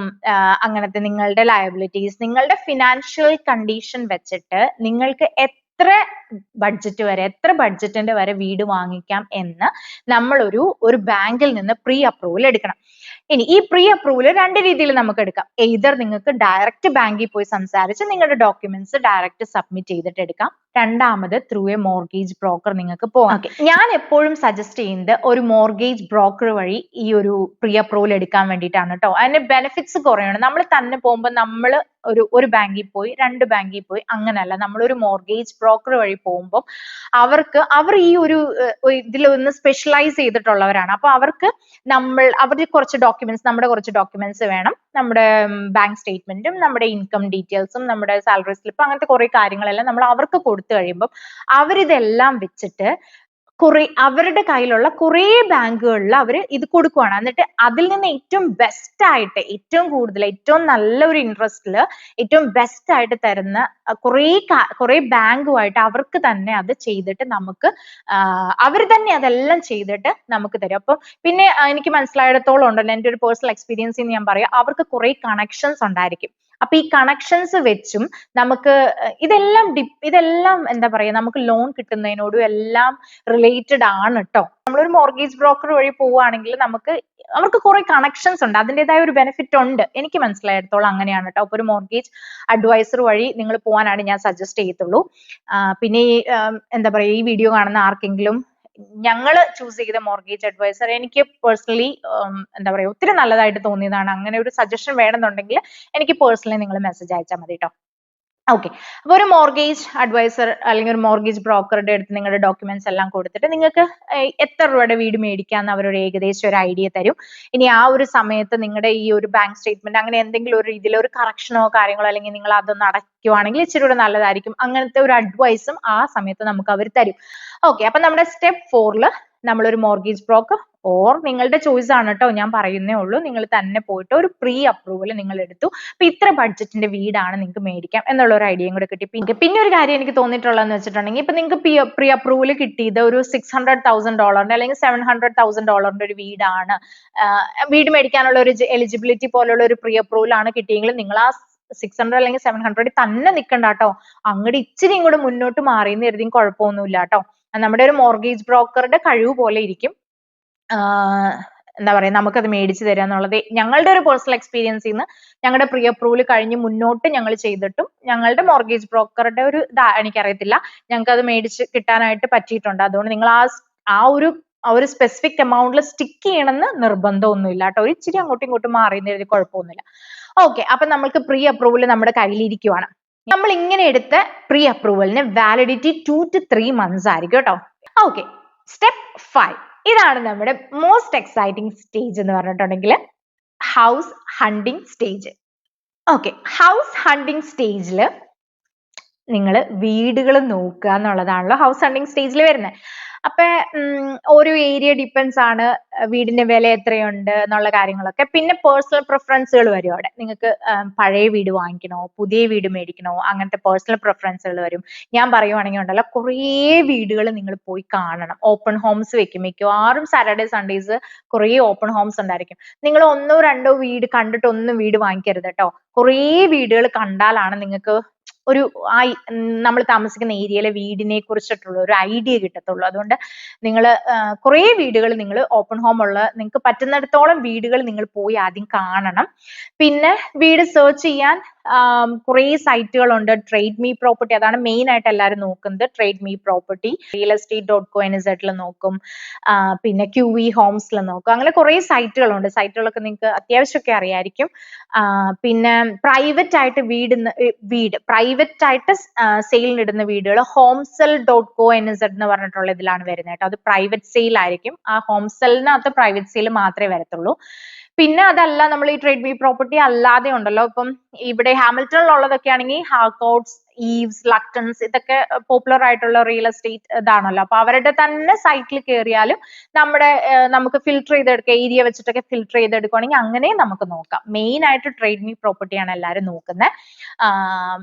അങ്ങനത്തെ നിങ്ങളുടെ ലയബിലിറ്റീസ്, നിങ്ങളുടെ ഫിനാൻഷ്യൽ കണ്ടീഷൻ വെച്ചിട്ട് നിങ്ങൾക്ക് എത്ര ബഡ്ജറ്റിന്റെ വരെ വീട് വാങ്ങിക്കാം എന്ന് നമ്മൾ ഒരു ബാങ്കിൽ നിന്ന് പ്രീ അപ്രൂവൽ എടുക്കണം. ഇനി ഈ പ്രീ അപ്രൂവൽ രണ്ട് രീതിയിൽ നമുക്ക് എടുക്കാം. എയ്തർ നിങ്ങൾക്ക് ഡയറക്റ്റ് ബാങ്കിൽ പോയി സംസാരിച്ച് നിങ്ങളുടെ ഡോക്യുമെന്റ്സ് ഡയറക്റ്റ് സബ്മിറ്റ് ചെയ്തിട്ട് എടുക്കാം. രണ്ടാമത് ത്രൂ എ മോർഗേജ് ബ്രോക്കർ നിങ്ങൾക്ക് പോകാം. ഞാൻ എപ്പോഴും സജസ്റ്റ് ചെയ്യുന്നത് ഒരു മോർഗേജ് ബ്രോക്കർ വഴി ഈ ഒരു പ്രീ അപ്രൂവൽ എടുക്കാൻ വേണ്ടിയിട്ടാണ് കേട്ടോ. അതിന്റെ ബെനിഫിറ്റ്സ് കുറയാണ്. നമ്മൾ തന്നെ പോകുമ്പോൾ നമ്മൾ ഒരു ബാങ്കിൽ പോയി 2 ബാങ്കിൽ പോയി അങ്ങനെയല്ല, നമ്മളൊരു മോർഗേജ് ബ്രോക്കർ വഴി പോകുമ്പോൾ അവർ ഈ ഒരു ഇതിലൊന്ന് സ്പെഷ്യലൈസ് ചെയ്തിട്ടുള്ളവരാണ്. അപ്പൊ അവരുടെ കുറച്ച് ഡോക്യുമെന്റ്സ്, നമ്മുടെ കുറച്ച് ഡോക്യുമെന്റ്സ് വേണം, നമ്മുടെ ബാങ്ക് സ്റ്റേറ്റ്മെന്റും നമ്മുടെ ഇൻകം ഡീറ്റെയിൽസും നമ്മുടെ സാലറി സ്ലിപ്പ്, അങ്ങനത്തെ കുറെ കാര്യങ്ങളെല്ലാം നമ്മൾ അവർക്ക് കൊടുത്തു കഴിയുമ്പോൾ അവരിതെല്ലാം വെച്ചിട്ട് അവരുടെ കയ്യിലുള്ള കുറെ ബാങ്കുകളിൽ അവർ ഇത് കൊടുക്കുവാണ്. എന്നിട്ട് അതിൽ നിന്ന് ഏറ്റവും ബെസ്റ്റ് ആയിട്ട്, ഏറ്റവും കൂടുതൽ, ഏറ്റവും നല്ല ഒരു ഇൻട്രസ്റ്റിൽ ഏറ്റവും ബെസ്റ്റ് ആയിട്ട് തരുന്ന കുറെ ബാങ്കുമായിട്ട് അവർക്ക് തന്നെ അത് ചെയ്തിട്ട് നമുക്ക് അവർ തന്നെ അതെല്ലാം ചെയ്തിട്ട് നമുക്ക് തരും. അപ്പം പിന്നെ എനിക്ക് മനസ്സിലായിടത്തോളം ഉണ്ടല്ലോ, എൻ്റെ ഒരു പേഴ്സണൽ എക്സ്പീരിയൻസിൽ ഞാൻ പറയാം, അവർക്ക് കുറെ കണക്ഷൻസ് ഉണ്ടായിരിക്കും. അപ്പൊ ഈ കണക്ഷൻസ് വെച്ചും നമുക്ക് ഇതെല്ലാം എന്താ പറയാ, നമുക്ക് ലോൺ കിട്ടുന്നതിനോടും എല്ലാം റിലേറ്റഡ് ആണ് കേട്ടോ. നമ്മളൊരു മോർഗേജ് ബ്രോക്കർ വഴി പോവുകയാണെങ്കിൽ അവർക്ക് കുറെ കണക്ഷൻസ് ഉണ്ട്, അതിൻ്റെതായ ഒരു ബെനിഫിറ്റ് ഉണ്ട്. എനിക്ക് മനസ്സിലായിടത്തോളം അങ്ങനെയാണ് കേട്ടോ. അപ്പൊ ഒരു മോർഗേജ് അഡ്വൈസർ വഴി നിങ്ങൾ പോകാനാണ് ഞാൻ സജസ്റ്റ് ചെയ്യത്തുള്ളൂ. പിന്നെ എന്താ പറയാ, ഈ വീഡിയോ കാണുന്ന ആർക്കെങ്കിലും ഞങ്ങൾ ചൂസ് ചെയ്ത മോർഗേജ് അഡ്വൈസർ എനിക്ക് പേഴ്സണലി എന്താ പറയാ ഒത്തിരി നല്ലതായിട്ട് തോന്നിയതാണ്. അങ്ങനെ ഒരു സജഷൻ വേണമെന്നുണ്ടെങ്കിൽ എനിക്ക് പേഴ്സണലി നിങ്ങൾ മെസ്സേജ് അയച്ചാൽ മതി കേട്ടോ. ഓക്കെ, അപ്പൊ ഒരു മോർഗേജ് അഡ്വൈസർ അല്ലെങ്കിൽ ഒരു മോർഗേജ് ബ്രോക്കറുടെ അടുത്ത് നിങ്ങളുടെ ഡോക്യുമെന്റ്സ് എല്ലാം കൊടുത്തിട്ട് നിങ്ങൾക്ക് എത്ര രൂപയുടെ വീട് മേടിക്കാന്ന് അവരൊരു ഏകദേശം ഒരു ഐഡിയ തരും. ഇനി ആ ഒരു സമയത്ത് നിങ്ങളുടെ ഈ ഒരു ബാങ്ക് സ്റ്റേറ്റ്മെന്റ് അങ്ങനെ എന്തെങ്കിലും ഒരു രീതിയിൽ ഒരു കറക്ഷനോ കാര്യങ്ങളോ അല്ലെങ്കിൽ നിങ്ങൾ അതൊന്ന് അടയ്ക്കുവാണെങ്കിൽ ഇച്ചിരി കൂടെ നല്ലതായിരിക്കും. അങ്ങനത്തെ ഒരു അഡ്വൈസും ആ സമയത്ത് നമുക്ക് അവർ തരും. ഓക്കെ, അപ്പൊ നമ്മുടെ സ്റ്റെപ്പ് 4 നമ്മളൊരു മോർഗേജ് ബ്രോക്കർ ഓർ നിങ്ങളുടെ ചോയ്സ് ആണ് കേട്ടോ, ഞാൻ പറയുന്നേ ഉള്ളൂ. നിങ്ങൾ തന്നെ പോയിട്ട് ഒരു പ്രീ അപ്രൂവൽ നിങ്ങൾ എടുത്തു, അപ്പൊ ഇത്ര ബഡ്ജറ്റിന്റെ വീടാണ് നിങ്ങൾക്ക് മേടിക്കാം എന്നുള്ള ഒരു ഐഡിയയും കൂടെ കിട്ടി. പിന്നെ ഒരു കാര്യം എനിക്ക് തോന്നിയിട്ടുള്ളതെന്ന് വെച്ചിട്ടുണ്ടെങ്കിൽ, ഇപ്പൊ നിങ്ങൾക്ക് പ്രീ അപ്രൂവൽ കിട്ടിയത് ഒരു $600,000 അല്ലെങ്കിൽ $700,000 ഒരു വീടാണ്, വീട് മേടിക്കാനുള്ള ഒരു എലിജിബിലിറ്റി പോലുള്ള ഒരു പ്രീ അപ്രൂവൽ ആണ് കിട്ടിയെങ്കിൽ നിങ്ങൾ ആ 600 അല്ലെങ്കിൽ 700 തന്നെ നിൽക്കണ്ട കേട്ടോ. അങ്ങോട്ട് ഇച്ചിരി ഇങ്ങോട്ട് മുന്നോട്ട് മാറിയെന്ന് കരുതിയും കുഴപ്പമൊന്നുമില്ല കേട്ടോ. നമ്മുടെ ഒരു മോർഗേജ് ബ്രോക്കറുടെ കഴിവ് പോലെ ഇരിക്കും എന്താ പറയാ നമുക്കത് മേടിച്ചു തരിക എന്നുള്ളത്. ഞങ്ങളുടെ ഒരു പേഴ്സണൽ എക്സ്പീരിയൻസിൽ നിന്ന് ഞങ്ങളുടെ പ്രീ അപ്രൂവൽ കഴിഞ്ഞ് മുന്നോട്ട് ഞങ്ങൾ ചെയ്തിട്ടും ഞങ്ങളുടെ മോർഗേജ് ബ്രോക്കറുടെ ഒരു എനിക്കറിയത്തില്ല, ഞങ്ങൾക്ക് അത് മേടിച്ച് കിട്ടാനായിട്ട് പറ്റിയിട്ടുണ്ട്. അതുകൊണ്ട് നിങ്ങൾ ആ ഒരു സ്പെസിഫിക് എമൗണ്ടിൽ സ്റ്റിക്ക് ചെയ്യണമെന്ന് നിർബന്ധമൊന്നുമില്ല കേട്ടോ. ഒരു ഇച്ചിരി അങ്ങോട്ടും ഇങ്ങോട്ടും മാറിയെന്ന് എഴുതി കുഴപ്പമൊന്നുമില്ല. ഓക്കെ, അപ്പൊ നമ്മൾക്ക് പ്രീ അപ്രൂവൽ നമ്മുടെ കയ്യിലിരിക്കുവാണ്. നമ്മൾ ഇങ്ങനെ എടുത്ത പ്രീ അപ്രൂവലിന് വാലിഡിറ്റി 2 to 3 months ആയിരിക്കും കേട്ടോ. ഓക്കെ, സ്റ്റെപ്പ് 5 ഇതാണ് നമ്മുടെ മോസ്റ്റ് എക്സൈറ്റിംഗ് സ്റ്റേജ് എന്ന് പറഞ്ഞിട്ടുണ്ടെങ്കിൽ house hunting stage. Okay, house hunting സ്റ്റേജിൽ നിങ്ങൾ വീടുകൾ നോക്കുക എന്നുള്ളതാണല്ലോ ഹൗസ് ഹണ്ടിങ് സ്റ്റേജിൽ വരുന്നത്. അപ്പൊ ഓരോ ഏരിയ ഡിപ്പെൻസ് ആണ് വീടിന്റെ വില എത്രയുണ്ട് എന്നുള്ള കാര്യങ്ങളൊക്കെ. പിന്നെ പേഴ്സണൽ പ്രിഫറൻസുകൾ വരും അവിടെ. നിങ്ങൾക്ക് പഴയ വീട് വാങ്ങിക്കണോ പുതിയ വീട് മേടിക്കണോ അങ്ങനത്തെ പേഴ്സണൽ പ്രിഫറൻസുകൾ വരും. ഞാൻ പറയുവാണെങ്കിൽ ഉണ്ടല്ലോ, കുറേ വീടുകൾ നിങ്ങൾ പോയി കാണണം. ഓപ്പൺ ഹോംസ് വെക്കും, മിക്കവാറും സാറ്റർഡേ സൺഡേസ് കുറേ ഓപ്പൺ ഹോംസ് ഉണ്ടായിരിക്കും. നിങ്ങൾ 1-2 വീട് കണ്ടിട്ട് ഒന്നും വീട് വാങ്ങിക്കരുത് കേട്ടോ. കുറേ വീടുകൾ കണ്ടാലാണ് നിങ്ങൾക്ക് ഒരു നമ്മൾ താമസിക്കുന്ന ഏരിയയിലെ വീടിനെ കുറിച്ചിട്ടുള്ള ഒരു ഐഡിയ കിട്ടത്തുള്ളൂ. അതുകൊണ്ട് നിങ്ങൾ കുറേ വീടുകൾ നിങ്ങൾ ഓപ്പൺ ഹോം ഉള്ള നിങ്ങൾക്ക് പറ്റുന്നിടത്തോളം വീടുകൾ നിങ്ങൾ പോയി ആദ്യം കാണണം. പിന്നെ വീട് സെർച്ച് ചെയ്യാൻ കുറേ സൈറ്റുകളുണ്ട്. ട്രേഡ് മീ പ്രോപ്പർട്ടി, അതാണ് മെയിൻ ആയിട്ട് എല്ലാവരും നോക്കുന്നത്. ട്രേഡ് മീ പ്രോപ്പർട്ടി, realestate.co.nz നോക്കും, പിന്നെ QE ഹോംസിൽ നോക്കും. അങ്ങനെ കുറേ സൈറ്റുകളുണ്ട്. സൈറ്റുകളൊക്കെ നിങ്ങൾക്ക് അത്യാവശ്യമൊക്കെ അറിയായിരിക്കും. പിന്നെ പ്രൈവറ്റ് ആയിട്ട് പ്രൈവറ്റ് ആയിട്ട് സെയിലിനിടുന്ന വീടുകൾ homesell.co.nz എന്ന് പറഞ്ഞിട്ടുള്ള ഇതിലാണ് വരുന്നത് കേട്ടോ. അത് പ്രൈവറ്റ് സെയിൽ ആയിരിക്കും. ആ ഹോംസെല്ലിനകത്ത് പ്രൈവറ്റ് സെയിൽ മാത്രമേ വരത്തുള്ളൂ. പിന്നെ അതല്ല, നമ്മൾ ഈ ട്രേഡ് ബി പ്രോപ്പർട്ടി അല്ലാതെ ഉണ്ടല്ലോ, ഇപ്പം ഇവിടെ ഹാമിൽട്ടണിലുള്ളതൊക്കെ ആണെങ്കിൽ ഹാർക്കോട്ട്സ്, ഈവ്സ്, ലക്ടൺസ്, ഇതൊക്കെ പോപ്പുലർ ആയിട്ടുള്ള റിയൽ എസ്റ്റേറ്റ് ഇതാണല്ലോ. അപ്പൊ അവരുടെ തന്നെ സൈറ്റിൽ കയറിയാലും നമുക്ക് ഫിൽട്ടർ ചെയ്തെടുക്കുക, ഏരിയ വെച്ചിട്ടൊക്കെ ഫിൽട്ടർ ചെയ്തെടുക്കുകയാണെങ്കിൽ അങ്ങനെയും നമുക്ക് നോക്കാം. മെയിൻ ആയിട്ട് ട്രേഡ് മീ പ്രോപ്പർട്ടിയാണ് എല്ലാവരും നോക്കുന്നത്.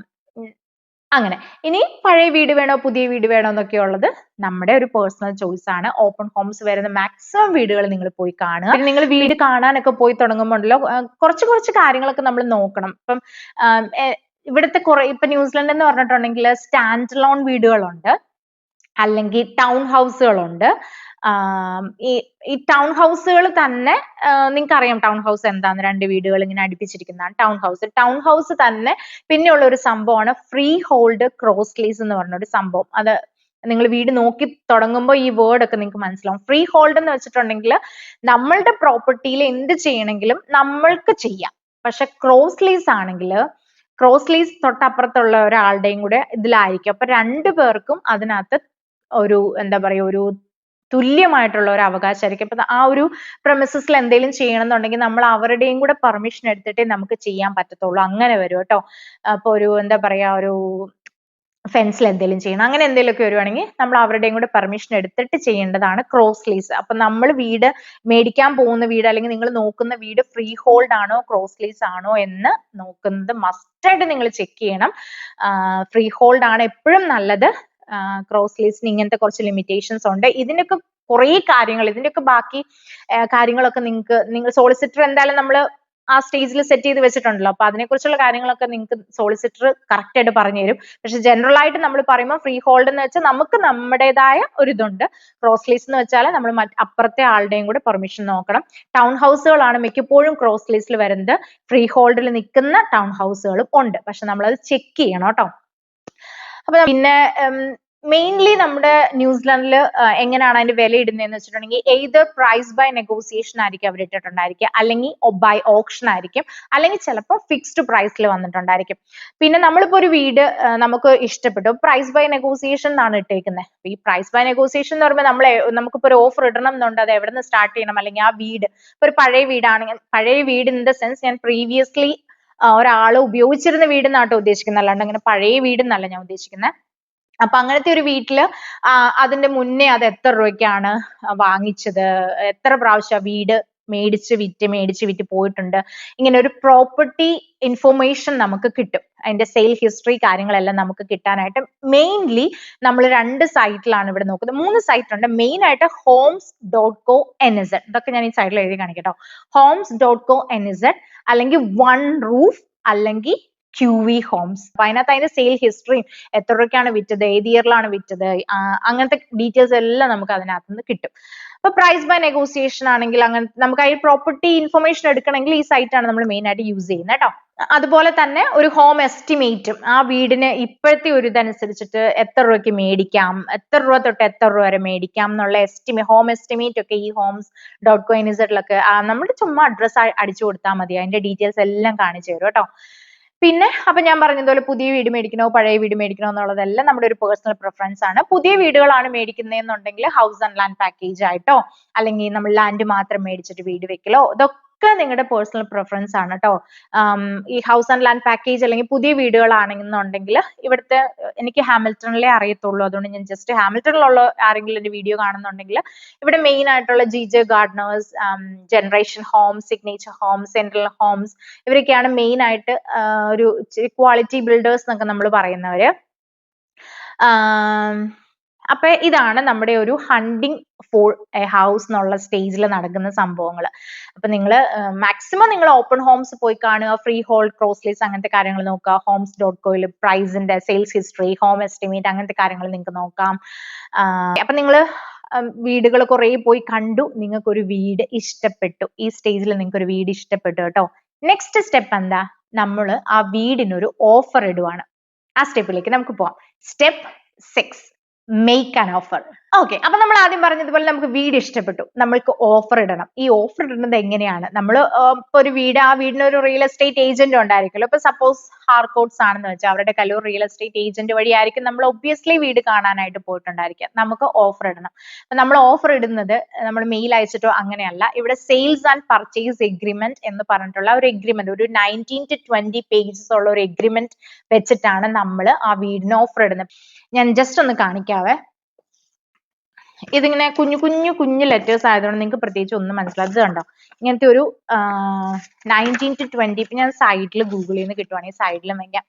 അങ്ങനെ. ഇനി പഴയ വീട് വേണോ പുതിയ വീട് വേണോ എന്നൊക്കെ ഉള്ളത് നമ്മുടെ ഒരു പേഴ്സണൽ ചോയ്സ് ആണ്. ഓപ്പൺ ഹോംസ് വരുന്ന മാക്സിമം വീടുകൾ നിങ്ങൾ പോയി കാണുക. നിങ്ങൾ വീട് കാണാനൊക്കെ പോയി തുടങ്ങുമ്പോണ്ടല്ലോ കുറച്ച് കാര്യങ്ങളൊക്കെ നമ്മൾ നോക്കണം. ഇപ്പം ഇവിടുത്തെ ഇപ്പൊ ന്യൂസിലൻഡ് എന്ന് പറഞ്ഞിട്ടുണ്ടെങ്കിൽ സ്റ്റാൻഡ് ലോൺ വീടുകളുണ്ട്, അല്ലെങ്കിൽ ടൗൺ ഹൗസുകളുണ്ട്. ഈ ടൗൺ ഹൗസുകൾ തന്നെ നിങ്ങൾക്ക് അറിയാം ടൗൺ ഹൗസ് എന്താന്ന്. 2 വീടുകൾ ഇങ്ങനെ അടുപ്പിച്ചിരിക്കുന്നതാണ് ടൗൺ ഹൗസ്. ടൗൺ ഹൗസ് തന്നെ പിന്നെയുള്ള ഒരു സംഭവമാണ് ഫ്രീ ഹോൾഡ് ക്രോസ് ലീസ് എന്ന് പറഞ്ഞ ഒരു സംഭവം. അത് നിങ്ങൾ വീട് നോക്കി തുടങ്ങുമ്പോൾ ഈ വേർഡ് ഒക്കെ നിങ്ങൾക്ക് മനസ്സിലാവും. ഫ്രീ ഹോൾഡ് എന്ന് വെച്ചിട്ടുണ്ടെങ്കിൽ നമ്മളുടെ പ്രോപ്പർട്ടിയിൽ എന്ത് ചെയ്യണമെങ്കിലും നമ്മൾക്ക് ചെയ്യാം. പക്ഷെ ക്രോസ് ലീസ് ആണെങ്കിൽ ക്രോസ് ലീസ് തൊട്ടപ്പുറത്തുള്ള ഒരാളുടെയും കൂടെ ഇതിലായിരിക്കും. അപ്പൊ 2 പേർക്കും അതിനകത്ത് ഒരു എന്താ പറയുക, ഒരു തുല്യമായിട്ടുള്ള ഒരു അവകാശമായിരിക്കും. അപ്പൊ ആ ഒരു പ്രമിസസിൽ എന്തെങ്കിലും ചെയ്യണം എന്നുണ്ടെങ്കിൽ നമ്മൾ അവരുടെയും കൂടെ പെർമിഷൻ എടുത്തിട്ടേ നമുക്ക് ചെയ്യാൻ പറ്റത്തുള്ളൂ. അങ്ങനെ വരും കേട്ടോ. അപ്പൊ ഒരു എന്താ പറയാ, ഒരു ഫെൻസിൽ എന്തെങ്കിലും ചെയ്യണം, അങ്ങനെ എന്തെങ്കിലുമൊക്കെ വരുവാണെങ്കിൽ നമ്മൾ അവരുടെയും കൂടെ പെർമിഷൻ എടുത്തിട്ട് ചെയ്യേണ്ടതാണ് ക്രോസ് ലീസ്. അപ്പൊ നമ്മൾ വീട് മേടിക്കാൻ പോകുന്ന വീട് അല്ലെങ്കിൽ നിങ്ങൾ നോക്കുന്ന വീട് ഫ്രീ ഹോൾഡ് ആണോ ക്രോസ് ലീസ് ആണോ എന്ന് നോക്കുന്നത് മസ്റ്റായിട്ട് നിങ്ങൾ ചെക്ക് ചെയ്യണം. ഫ്രീ ഹോൾഡ് ആണ് എപ്പോഴും നല്ലത്. ക്രോസ് ലീസിന് ഇങ്ങനത്തെ കുറച്ച് ലിമിറ്റേഷൻസ് ഉണ്ട്. ഇതിനൊക്കെ കുറേ കാര്യങ്ങൾ, ഇതിന്റെയൊക്കെ ബാക്കി കാര്യങ്ങളൊക്കെ നിങ്ങൾ സോളിസിറ്റർ എന്തായാലും നമ്മൾ ആ സ്റ്റേജിൽ സെറ്റ് ചെയ്ത് വെച്ചിട്ടുണ്ടല്ലോ. അപ്പൊ അതിനെക്കുറിച്ചുള്ള കാര്യങ്ങളൊക്കെ നിങ്ങൾക്ക് സോളിസിറ്റർ കറക്റ്റ് ആയിട്ട് പറഞ്ഞു തരും. പക്ഷെ ജനറൽ ആയിട്ട് നമ്മൾ പറയുമ്പോൾ ഫ്രീ ഹോൾഡ് എന്ന് വെച്ചാൽ നമുക്ക് നമ്മുടേതായ ഒരു ഇതുണ്ട്. ക്രോസ് ലീസ് എന്ന് വെച്ചാൽ നമ്മൾ അപ്പുറത്തെ ആളുടെയും കൂടെ പെർമിഷൻ നോക്കണം. ടൗൺ ഹൗസുകളാണ് മിക്കപ്പോഴും ക്രോസ് ലീസിൽ വരുന്നത്. ഫ്രീ ഹോൾഡിൽ നിൽക്കുന്ന ടൗൺ ഹൗസുകളും ഉണ്ട്. പക്ഷെ നമ്മളത് ചെക്ക് ചെയ്യണം കേട്ടോ. അപ്പൊ പിന്നെ മെയിൻലി നമ്മുടെ ന്യൂസിലാൻഡിൽ എങ്ങനെയാണ് അതിന്റെ വില ഇടുന്നതെന്ന് വെച്ചിട്ടുണ്ടെങ്കിൽ എയ്തർ പ്രൈസ് ബൈ നെഗോസിയേഷൻ ആയിരിക്കും അവർ ഇട്ടിട്ടുണ്ടായിരിക്കുക, അല്ലെങ്കിൽ ബൈ ഓപ്ഷൻ ആയിരിക്കും, അല്ലെങ്കിൽ ചിലപ്പോൾ ഫിക്സ്ഡ് പ്രൈസിൽ വന്നിട്ടുണ്ടായിരിക്കും. പിന്നെ നമ്മളിപ്പോ ഒരു വീട് നമുക്ക് ഇഷ്ടപ്പെട്ടു, പ്രൈസ് ബൈ നെഗോസിയേഷൻ എന്നാണ് ഇട്ടേക്കുന്നത്. ഈ പ്രൈസ് ബൈ നെഗോസിയേഷൻ എന്ന് പറയുമ്പോൾ നമുക്കിപ്പോ ഒരു ഓഫർ ഇടണം എന്നുണ്ട്, അത് എവിടെ നിന്ന് സ്റ്റാർട്ട് ചെയ്യണം, അല്ലെങ്കിൽ ആ വീട് ഇപ്പൊ ഒരു പഴയ വീടാണെങ്കിൽ, പഴയ വീട് ഇൻ ദ സെൻസ് ഞാൻ പ്രീവിയസ്ലി ഒരാൾ ഉപയോഗിച്ചിരുന്ന വീട് എന്നാട്ടോ ഉദ്ദേശിക്കുന്നത്, അല്ലാണ്ട് അങ്ങനെ പഴയ വീട് എന്നല്ല ഞാൻ ഉദ്ദേശിക്കുന്നത്. അപ്പൊ അങ്ങനത്തെ ഒരു വീട്ടില് അതിന്റെ മുന്നേ അത് എത്ര രൂപയ്ക്കാണ് വാങ്ങിച്ചത്, എത്ര പ്രാവശ്യം വീട് മേടിച്ച് വിറ്റ് പോയിട്ടുണ്ട്, ഇങ്ങനെ ഒരു പ്രോപ്പർട്ടി ഇൻഫോർമേഷൻ നമുക്ക് കിട്ടും. അതിന്റെ സെയിൽ ഹിസ്റ്ററി കാര്യങ്ങളെല്ലാം നമുക്ക് കിട്ടാനായിട്ട് മെയിൻലി നമ്മൾ 2 സൈറ്റിലാണ് ഇവിടെ നോക്കുന്നത്. 3 സൈറ്റ് ഉണ്ട് മെയിൻ ആയിട്ട്. homes.co.nz, ഇതൊക്കെ ഞാൻ ഈ സൈഡിൽ എഴുതി കാണിക്കട്ടോ. homes.co.nz, അല്ലെങ്കിൽ വൺ റൂഫ്, അല്ലെങ്കിൽ QE ഹോംസ്. അപ്പൊ അതിനകത്ത് അതിന്റെ സെയിൽ ഹിസ്റ്ററിയും എത്ര രൂപയ്ക്കാണ് വിറ്റത്, ഏത് ഇയറിലാണ് വിറ്റത്, അങ്ങനത്തെ ഡീറ്റെയിൽസ് എല്ലാം നമുക്ക് അതിനകത്ത് നിന്ന് കിട്ടും. അപ്പൊ പ്രൈസ് ബൈ നെഗോസിയേഷൻ ആണെങ്കിൽ അങ്ങനെ നമുക്ക് ഈ പ്രോപ്പർട്ടി ഇൻഫർമേഷൻ എടുക്കണമെങ്കിൽ ഈ സൈറ്റാണ് നമ്മൾ മെയിൻ ആയിട്ട് യൂസ് ചെയ്യുന്നത് കേട്ടോ. അതുപോലെ തന്നെ ഒരു ഹോം എസ്റ്റിമേറ്റും, ആ വീടിന് ഇപ്പോഴത്തെ ഒരു ഇതനുസരിച്ചിട്ട് എത്ര രൂപയ്ക്ക് മേടിക്കാം, എത്ര രൂപ തൊട്ട് എത്ര രൂപ വരെ മേടിക്കാം എന്നുള്ള ഹോം എസ്റ്റിമേറ്റ് ഒക്കെ ഈ homes.co.nz നമ്മൾ ചുമ്മാ അഡ്രസ് അടിച്ചു കൊടുത്താൽ മതി. അതിന്റെ ഡീറ്റെയിൽസ് എല്ലാം കാണിച്ചു തരും കേട്ടോ. പിന്നെ അപ്പൊ ഞാൻ പറഞ്ഞതുപോലെ പുതിയ വീട് മേടിക്കണോ പഴയ വീട് മേടിക്കണോ എന്നുള്ളതെല്ലാം നമ്മുടെ ഒരു പേഴ്സണൽ പ്രിഫറൻസ് ആണ്. പുതിയ വീടുകളാണ് മേടിക്കുന്നതെന്നുണ്ടെങ്കിൽ ഹൗസ് ആൻഡ് ലാൻഡ് പാക്കേജ് ആയിട്ടോ, അല്ലെങ്കിൽ നമ്മൾ ലാൻഡ് മാത്രം മേടിച്ചിട്ട് വീട് വെക്കലോ, ഇതൊക്കെ നിങ്ങളുടെ പേഴ്സണൽ പ്രിഫറൻസ് ആണ് കേട്ടോ. ഈ ഹൗസ് ആൻഡ് ലാൻഡ് പാക്കേജ് അല്ലെങ്കിൽ പുതിയ വീടുകളാണെന്നുണ്ടെങ്കിൽ ഇവിടുത്തെ എനിക്ക് ഹാമിൽട്ടണിലെ അറിയത്തുള്ളൂ, അതുകൊണ്ട് ഞാൻ ജസ്റ്റ് ഹാമിൽട്ടണിലുള്ള ആരെങ്കിലും എന്റെ വീഡിയോ കാണുന്നുണ്ടെങ്കിൽ ഇവിടെ മെയിൻ ആയിട്ടുള്ള GJ gardeners, generation homes, signature homes, central homes, ഇവരൊക്കെയാണ് മെയിൻ ആയിട്ട് ഒരു ക്വാളിറ്റി ബിൽഡേഴ്സ് എന്നൊക്കെ നമ്മൾ പറയുന്നവര്. അപ്പൊ ഇതാണ് നമ്മുടെ ഒരു ഹണ്ടിങ് ഫോർ എ ഹൗസ് എന്നുള്ള സ്റ്റേജിൽ നടക്കുന്ന സംഭവങ്ങൾ. അപ്പൊ നിങ്ങൾ മാക്സിമം നിങ്ങൾ ഓപ്പൺ ഹോംസ് പോയി കാണുക, ഫ്രീ ഹോൾഡ് ക്രോസ് ലീസ് അങ്ങനത്തെ കാര്യങ്ങൾ നോക്കുക, homes.coയിൽ പ്രൈസിന്റെ സെയിൽസ് ഹിസ്റ്ററി, ഹോം എസ്റ്റിമേറ്റ് അങ്ങനത്തെ കാര്യങ്ങൾ നിങ്ങൾക്ക് നോക്കാം. അപ്പൊ നിങ്ങൾ വീടുകൾ കുറെ പോയി കണ്ടു, നിങ്ങൾക്ക് ഒരു വീട് ഇഷ്ടപ്പെട്ടു, ഈ സ്റ്റേജിൽ നിങ്ങൾക്ക് ഒരു വീട് ഇഷ്ടപ്പെട്ടു കേട്ടോ. നെക്സ്റ്റ് സ്റ്റെപ്പ് എന്താ, നമ്മൾ ആ വീടിനൊരു ഓഫർ ഇടുവാണ്. ആ സ്റ്റെപ്പിലേക്ക് നമുക്ക് പോവാം. Step 6, make an offer. Okay, അപ്പൊ നമ്മൾ ആദ്യം പറഞ്ഞതുപോലെ നമുക്ക് വീട് ഇഷ്ടപ്പെട്ടു, നമ്മൾക്ക് ഓഫർ ഇടണം. ഈ ഓഫർ ഇടുന്നത് എങ്ങനെയാണ്, നമ്മൾ ഇപ്പൊ ഒരു വീട്, ആ വീടിന് ഒരു റിയൽ എസ്റ്റേറ്റ് ഏജന്റ് ഉണ്ടായിരിക്കുമല്ലോ. ഇപ്പൊ സപ്പോസ് ഹാർക്കോട്ട്സ് ആണെന്ന് വെച്ചാൽ അവരുടെ കയ്യിൽ ഒരു റിയൽ എസ്റ്റേറ്റ് ഏജന്റ് വഴിയായിരിക്കും നമ്മൾ ഒബ്വിയസ്ലി വീട് കാണാനായിട്ട് പോയിട്ടുണ്ടായിരിക്കുക. നമുക്ക് ഓഫർ ഇടണം. അപ്പൊ നമ്മൾ ഓഫർ ഇടുന്നത് നമ്മൾ മെയിൽ അയച്ചിട്ടോ അങ്ങനെയല്ല, ഇവിടെ സെയിൽസ് ആൻഡ് പർച്ചേസ് എഗ്രിമെന്റ് എന്ന് പറഞ്ഞിട്ടുള്ള ഒരു എഗ്രിമെന്റ്, ഒരു 19 to 20 പേജസ് ഉള്ള ഒരു എഗ്രിമെന്റ് വെച്ചിട്ടാണ് നമ്മൾ ആ വീടിന് ഓഫർ ഇടുന്നത്. ഞാൻ ജസ്റ്റ് ഒന്ന് കാണിക്കാവേ. ഇതിങ്ങനെ കുഞ്ഞു ലെറ്റേഴ്സ് ആയതുകൊണ്ട് നിങ്ങൾക്ക് പ്രത്യേകിച്ച് ഒന്നും മനസ്സിലായത് കണ്ടോ. ഇങ്ങനത്തെ ഒരു 19 to 20, ഇപ്പൊ ഞാൻ സൈഡിൽ ഗൂഗിളിൽ നിന്ന് കിട്ടുവാണെങ്കിൽ സൈഡിലും വയ്ക്കാം.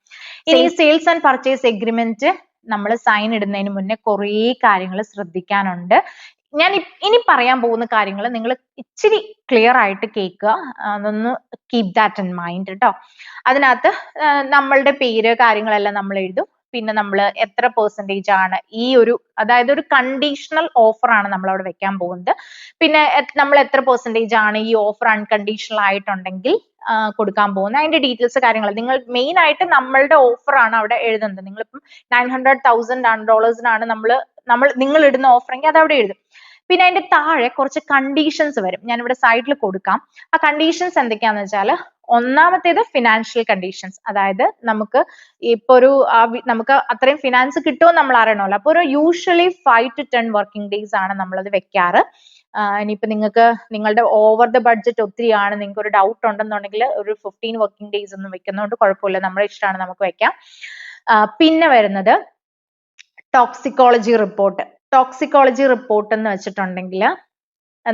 ഇനി സെയിൽസ് ആൻഡ് പർച്ചേസ് എഗ്രിമെന്റ് നമ്മൾ സൈൻ ഇടുന്നതിന് മുന്നേ കുറേ കാര്യങ്ങൾ ശ്രദ്ധിക്കാനുണ്ട്. ഞാൻ ഇനി പറയാൻ പോകുന്ന കാര്യങ്ങൾ നിങ്ങൾ ഇച്ചിരി ക്ലിയർ ആയിട്ട് കേൾക്കുക, അതൊന്ന് കീപ് ദാറ്റ് ഇൻ മൈൻഡ് കേട്ടോ. അതിനകത്ത് നമ്മളുടെ പേര് കാര്യങ്ങളെല്ലാം നമ്മൾ എഴുതും. പിന്നെ നമ്മൾ എത്ര പെർസെൻറ്റേജ് ആണ് ഈ ഒരു, അതായത് ഒരു കണ്ടീഷണൽ ഓഫർ ആണ് നമ്മൾ അവിടെ വെക്കാൻ പോകുന്നത്. പിന്നെ നമ്മൾ എത്ര പെർസെൻറ്റേജ് ആണ് ഈ ഓഫർ അൺകണ്ടീഷണൽ ആയിട്ടുണ്ടെങ്കിൽ കൊടുക്കാൻ പോകുന്നത്, അതിന്റെ ഡീറ്റെയിൽസ് കാര്യങ്ങൾ നിങ്ങൾ മെയിൻ ആയിട്ട് നമ്മളുടെ ഓഫർ ആണ് അവിടെ എഴുതുന്നത്. നിങ്ങളിപ്പം $900,000 നിങ്ങൾ ഇടുന്ന ഓഫർ എങ്കിൽ അത് അവിടെ എഴുതും. പിന്നെ അതിന്റെ താഴെ കുറച്ച് കണ്ടീഷൻസ് വരും, ഞാൻ ഇവിടെ സൈഡിൽ കൊടുക്കാം. ആ കണ്ടീഷൻസ് എന്തൊക്കെയാന്ന് വെച്ചാൽ, ഒന്നാമത്തേത് ഫിനാൻഷ്യൽ കണ്ടീഷൻസ്, അതായത് നമുക്ക് ഇപ്പൊ ഒരു നമുക്ക് അത്രയും ഫിനാൻസ് കിട്ടുമോ നമ്മൾ അറിയണമല്ലോ. അപ്പൊ ഒരു യൂഷ്വലി 5 to 10 വർക്കിംഗ് ഡേയ്സ് ആണ് നമ്മളത് വെക്കാറ്. ഇനിയിപ്പോ നിങ്ങൾക്ക് നിങ്ങളുടെ ഓവർ ദ ബഡ്ജറ്റ് ഒത്തിരിയാണ്, നിങ്ങൾക്ക് ഒരു ഡൗട്ട് ഉണ്ടെന്നുണ്ടെങ്കിൽ ഒരു 15 വർക്കിംഗ് ഡേയ്സ് ഒന്നും വെക്കുന്നതുകൊണ്ട് കുഴപ്പമില്ല, നമ്മുടെ ഇഷ്ടമാണ്, നമുക്ക് വെക്കാം. പിന്നെ വരുന്നത് ടോക്സിക്കോളജി റിപ്പോർട്ട്. ടോക്സിക്കോളജി റിപ്പോർട്ട് എന്ന് വെച്ചിട്ടുണ്ടെങ്കിൽ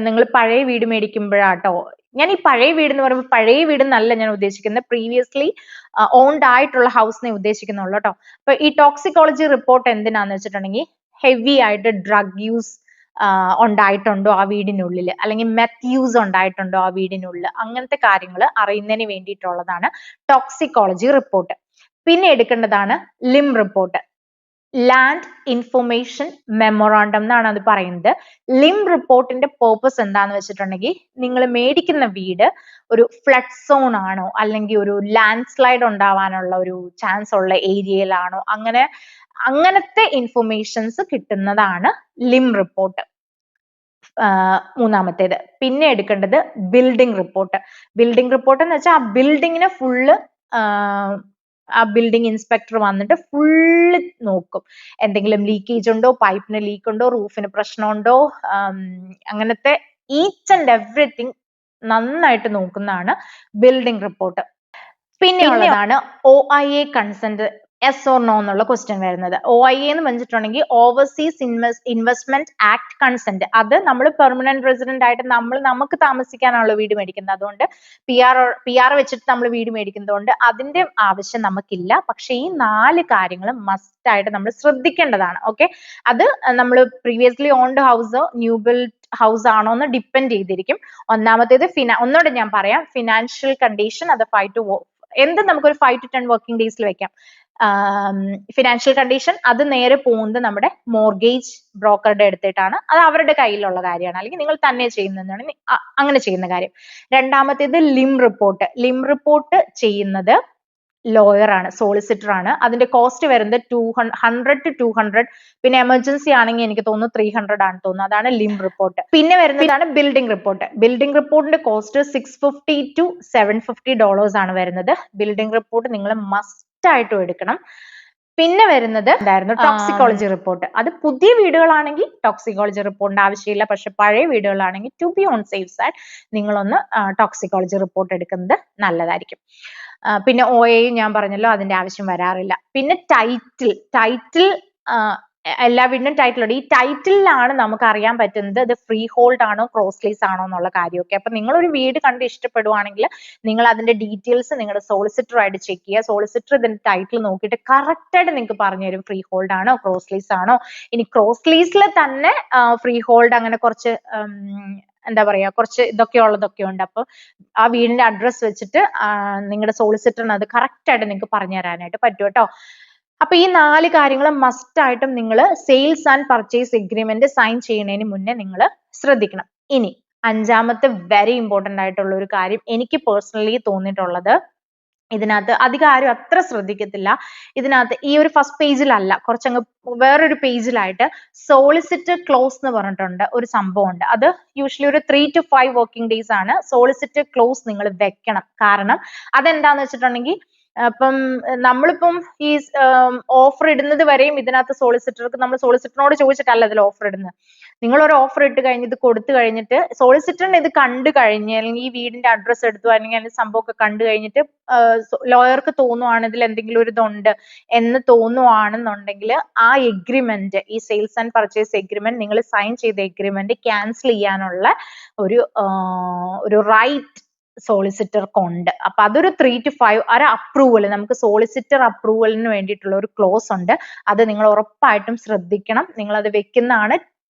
നിങ്ങൾ പഴയ വീട് മേടിക്കുമ്പോഴാട്ടോ, ഞാൻ ഈ പഴയ വീട് എന്ന് പറയുമ്പോൾ പഴയ വീട് എന്നല്ല ഞാൻ ഉദ്ദേശിക്കുന്നത്, പ്രീവിയസ്ലി ഓൺഡ് ആയിട്ടുള്ള ഹൗസിനെ ഉദ്ദേശിക്കുന്നുള്ളൂ കേട്ടോ. അപ്പൊ ഈ ടോക്സിക്കോളജി റിപ്പോർട്ട് എന്തിനാന്ന് വെച്ചിട്ടുണ്ടെങ്കിൽ, ഹെവി ആയിട്ട് ഡ്രഗ് യൂസ് ഉണ്ടായിട്ടുണ്ടോ ആ വീടിനുള്ളിൽ, അല്ലെങ്കിൽ മെത്ത് യൂസ് ഉണ്ടായിട്ടുണ്ടോ ആ വീടിനുള്ളിൽ, അങ്ങനത്തെ കാര്യങ്ങൾ അറിയുന്നതിന് വേണ്ടിയിട്ടുള്ളതാണ് ടോക്സിക്കോളജി റിപ്പോർട്ട്. പിന്നെ എടുക്കേണ്ടതാണ് ലിം റിപ്പോർട്ട്, ലാൻഡ് ഇൻഫർമേഷൻ മെമ്മോറാണ്ടം എന്നാണ് അത് പറയുന്നത്. ലിം റിപ്പോർട്ടിന്റെ പേർപ്പസ് എന്താന്ന് വെച്ചിട്ടുണ്ടെങ്കിൽ, നിങ്ങൾ മേടിക്കുന്ന വീട് ഒരു ഫ്ലഡ് സോൺ ആണോ, അല്ലെങ്കിൽ ഒരു ലാൻഡ് സ്ലൈഡ് ഉണ്ടാവാനുള്ള ഒരു ചാൻസ് ഉള്ള ഏരിയയിലാണോ, അങ്ങനത്തെ ഇൻഫർമേഷൻസ് കിട്ടുന്നതാണ് ലിം റിപ്പോർട്ട്. മൂന്നാമത്തേത്. പിന്നെ എടുക്കേണ്ടത് ബിൽഡിംഗ് റിപ്പോർട്ട്. ബിൽഡിംഗ് റിപ്പോർട്ട് എന്ന് വെച്ചാൽ ആ ബിൽഡിങ്ങിനെ ഫുള്ള് ആ ബിൽഡിംഗ് ഇൻസ്പെക്ടർ വന്നിട്ട് ഫുള്ള് നോക്കും, എന്തെങ്കിലും ലീക്കേജ് ഉണ്ടോ, പൈപ്പിന് ലീക്ക് ഉണ്ടോ, റൂഫിന് പ്രശ്നമുണ്ടോ, അങ്ങനത്തെ ഈച്ച് ആൻഡ് എവറിത്തിങ് നന്നായിട്ട് നോക്കുന്നതാണ് ബിൽഡിംഗ് റിപ്പോർട്ട്. പിന്നെ ഉള്ളതാണ് OIA consent, yes or no എന്നുള്ള ക്വസ്റ്റ്യൻ വരുന്നത്. OIA എന്ന് വെച്ചിട്ടുണ്ടെങ്കിൽ ഓവർസീസ് ഇൻവെസ്റ്റ്മെന്റ് ആക്ട് കൺസെന്റ്. അത് നമ്മൾ പെർമനന്റ് റെസിഡന്റ് ആയിട്ട് നമുക്ക് താമസിക്കാനുള്ള വീട് മേടിക്കുന്നത്, അതുകൊണ്ട് PR വെച്ചിട്ട് നമ്മൾ വീട് മേടിക്കുന്നതുകൊണ്ട് അതിന്റെ ആവശ്യം നമുക്കില്ല. പക്ഷെ ഈ 4 കാര്യങ്ങൾ മസ്റ്റ് ആയിട്ട് നമ്മൾ ശ്രദ്ധിക്കേണ്ടതാണ്. ഓക്കെ, അത് നമ്മൾ പ്രീവിയസ്ലി ഓൺഡ് ഹൗസോ ന്യൂ ബിൽഡ് ഹൗസ് ആണോ എന്ന് ഡിപ്പെൻഡ് ചെയ്തിരിക്കും. ഒന്നാമത്തേത് ഒന്നുകൂടെ ഞാൻ പറയാം, ഫിനാൻഷ്യൽ കണ്ടീഷൻ, അത് നമുക്കൊരു 5 to 10 വർക്കിംഗ് ഡേയ്സിൽ വെക്കാം. ഫിനാൻഷ്യൽ കണ്ടീഷൻ അത് നേരെ പോകുന്നത് നമ്മുടെ മോർഗേജ് ബ്രോക്കറുടെ അടുത്തിട്ടാണ്, അത് അവരുടെ കയ്യിലുള്ള കാര്യമാണ്, അല്ലെങ്കിൽ നിങ്ങൾ തന്നെ ചെയ്യുന്നതാണ് അങ്ങനെ ചെയ്യുന്ന കാര്യം. രണ്ടാമത്തേത് ലിം റിപ്പോർട്ട്. ലിം റിപ്പോർട്ട് ചെയ്യുന്നത് ലോയർ ആണ്, സോളിസിറ്റർ ആണ്. അതിന്റെ കോസ്റ്റ് വരുന്നത് 100 to 200, പിന്നെ എമർജൻസി ആണെങ്കിൽ എനിക്ക് തോന്നുന്നു 300 ആണ് തോന്നുന്നു. അതാണ് ലിം റിപ്പോർട്ട്. പിന്നെ വരുന്നതാണ് ബിൽഡിംഗ് റിപ്പോർട്ട്. ബിൽഡിംഗ് റിപ്പോർട്ടിന്റെ കോസ്റ്റ് $650 to $750 ആണ് വരുന്നത്. ബിൽഡിംഗ് റിപ്പോർട്ട് നിങ്ങൾ മസ്റ്റ് ആയിട്ടും എടുക്കണം. പിന്നെ വരുന്നത് ടോക്സിക്കോളജി റിപ്പോർട്ട്. അത് പുതിയ വീടുകളാണെങ്കിൽ ടോക്സിക്കോളജി റിപ്പോർട്ടിന്റെ ആവശ്യമില്ല, പക്ഷെ പഴയ വീടുകളാണെങ്കിൽ to be on safe side നിങ്ങളൊന്ന് ടോക്സിക്കോളജി റിപ്പോർട്ട് എടുക്കുന്നത് നല്ലതായിരിക്കും. പിന്നെ OA ഞാൻ പറഞ്ഞല്ലോ, അതിന്റെ ആവശ്യം വരാറില്ല. പിന്നെ ടൈറ്റിൽ എല്ലാ വീടിനും ടൈറ്റിൽ ഉണ്ട്. ഈ ടൈറ്റിലാണ് നമുക്ക് അറിയാൻ പറ്റുന്നത് ഇത് ഫ്രീ ഹോൾഡ് ആണോ ക്രോസ് ലീസ് ആണോ എന്നുള്ള കാര്യമൊക്കെ. അപ്പൊ നിങ്ങൾ ഒരു വീട് കണ്ട് ഇഷ്ടപ്പെടുവാണെങ്കിൽ നിങ്ങൾ അതിന്റെ ഡീറ്റെയിൽസ് നിങ്ങളുടെ സോളിസിറ്ററുമായിട്ട് ചെക്ക് ചെയ്യുക. സോളിസിറ്റർ ഇതിന്റെ ടൈറ്റിൽ നോക്കിയിട്ട് കറക്റ്റ് ആയിട്ട് നിങ്ങൾക്ക് പറഞ്ഞു തരും ഫ്രീ ഹോൾഡ് ആണോ ക്രോസ് ലീസ് ആണോ. ഇനി ക്രോസ് ലീസിൽ തന്നെ ഫ്രീ ഹോൾഡ് അങ്ങനെ കുറച്ച് എന്താ പറയാ കുറച്ച് ഇതൊക്കെ ഉള്ളതൊക്കെ ഉണ്ട്. അപ്പൊ ആ വീടിന്റെ അഡ്രസ് വെച്ചിട്ട് നിങ്ങളുടെ സോളിസിറ്ററിന് അത് കറക്റ്റ് ആയിട്ട് നിങ്ങൾക്ക് പറഞ്ഞു തരാനായിട്ട് പറ്റും കേട്ടോ. അപ്പൊ ഈ 4 കാര്യങ്ങൾ മസ്റ്റ് ആയിട്ടും നിങ്ങൾ sales and purchase agreement sign ചെയ്യുന്നതിന് മുന്നേ നിങ്ങൾ ശ്രദ്ധിക്കണം. ഇനി 5ാമത്തെ വെരി ഇമ്പോർട്ടന്റ് ആയിട്ടുള്ള ഒരു കാര്യം എനിക്ക് പേഴ്സണലി തോന്നിയിട്ടുള്ളത്, ഇതിനകത്ത് അധികം ആരും അത്ര ശ്രദ്ധിക്കത്തില്ല. ഇതിനകത്ത് ഈ ഒരു ഫസ്റ്റ് പേജിലല്ല, കുറച്ചങ്ങ് വേറൊരു പേജിലായിട്ട് സോളിസിറ്റർ ക്ലോസ് എന്ന് പറഞ്ഞിട്ടുണ്ട് ഒരു സംഭവം ഉണ്ട്. അത് യൂഷ്വലി ഒരു 3 to 5 വർക്കിംഗ് ഡേയ്സ് ആണ് സോളിസിറ്റർ ക്ലോസ് നിങ്ങൾ വെക്കണം. കാരണം അതെന്താന്ന് വെച്ചിട്ടുണ്ടെങ്കിൽ അപ്പം നമ്മളിപ്പം ഈ ഓഫർ ഇടുന്നത് വരെയും ഇതിനകത്ത് സോളിസിറ്റർക്ക് നമ്മൾ സോളിസിറ്ററിനോട് ചോദിച്ചിട്ടല്ല ഇതിൽ ഓഫർ ഇടുന്നത്. നിങ്ങൾ ഒരു ഓഫർ ഇട്ട് കഴിഞ്ഞ് ഇത് കൊടുത്തു കഴിഞ്ഞിട്ട് സോളിസിറ്ററിന് ഇത് കണ്ടു കഴിഞ്ഞ് അല്ലെങ്കിൽ ഈ വീടിന്റെ അഡ്രസ് എടുത്തു അല്ലെങ്കിൽ അതിന്റെ സംഭവമൊക്കെ കണ്ടു കഴിഞ്ഞിട്ട് ലോയർക്ക് തോന്നുവാണ് ഇതിൽ എന്തെങ്കിലും ഒരു ഇതുണ്ട് എന്ന് തോന്നുവാണെന്നുണ്ടെങ്കിൽ ആ എഗ്രിമെന്റ്, ഈ സെയിൽസ് ആൻഡ് പർച്ചേസ് എഗ്രിമെന്റ് നിങ്ങൾ സൈൻ ചെയ്ത എഗ്രിമെന്റ് ക്യാൻസൽ ചെയ്യാനുള്ള ഒരു റൈറ്റ് സോളിസിറ്റർക്കുണ്ട്. അപ്പൊ അതൊരു 3 to 5 ഒരു അപ്രൂവൽ, നമുക്ക് സോളിസിറ്റർ അപ്രൂവലിന് വേണ്ടിയിട്ടുള്ള ഒരു ക്ലോസ് ഉണ്ട്. അത് നിങ്ങൾ ഉറപ്പായിട്ടും ശ്രദ്ധിക്കണം. നിങ്ങൾ അത് വെക്കുന്നതാണ്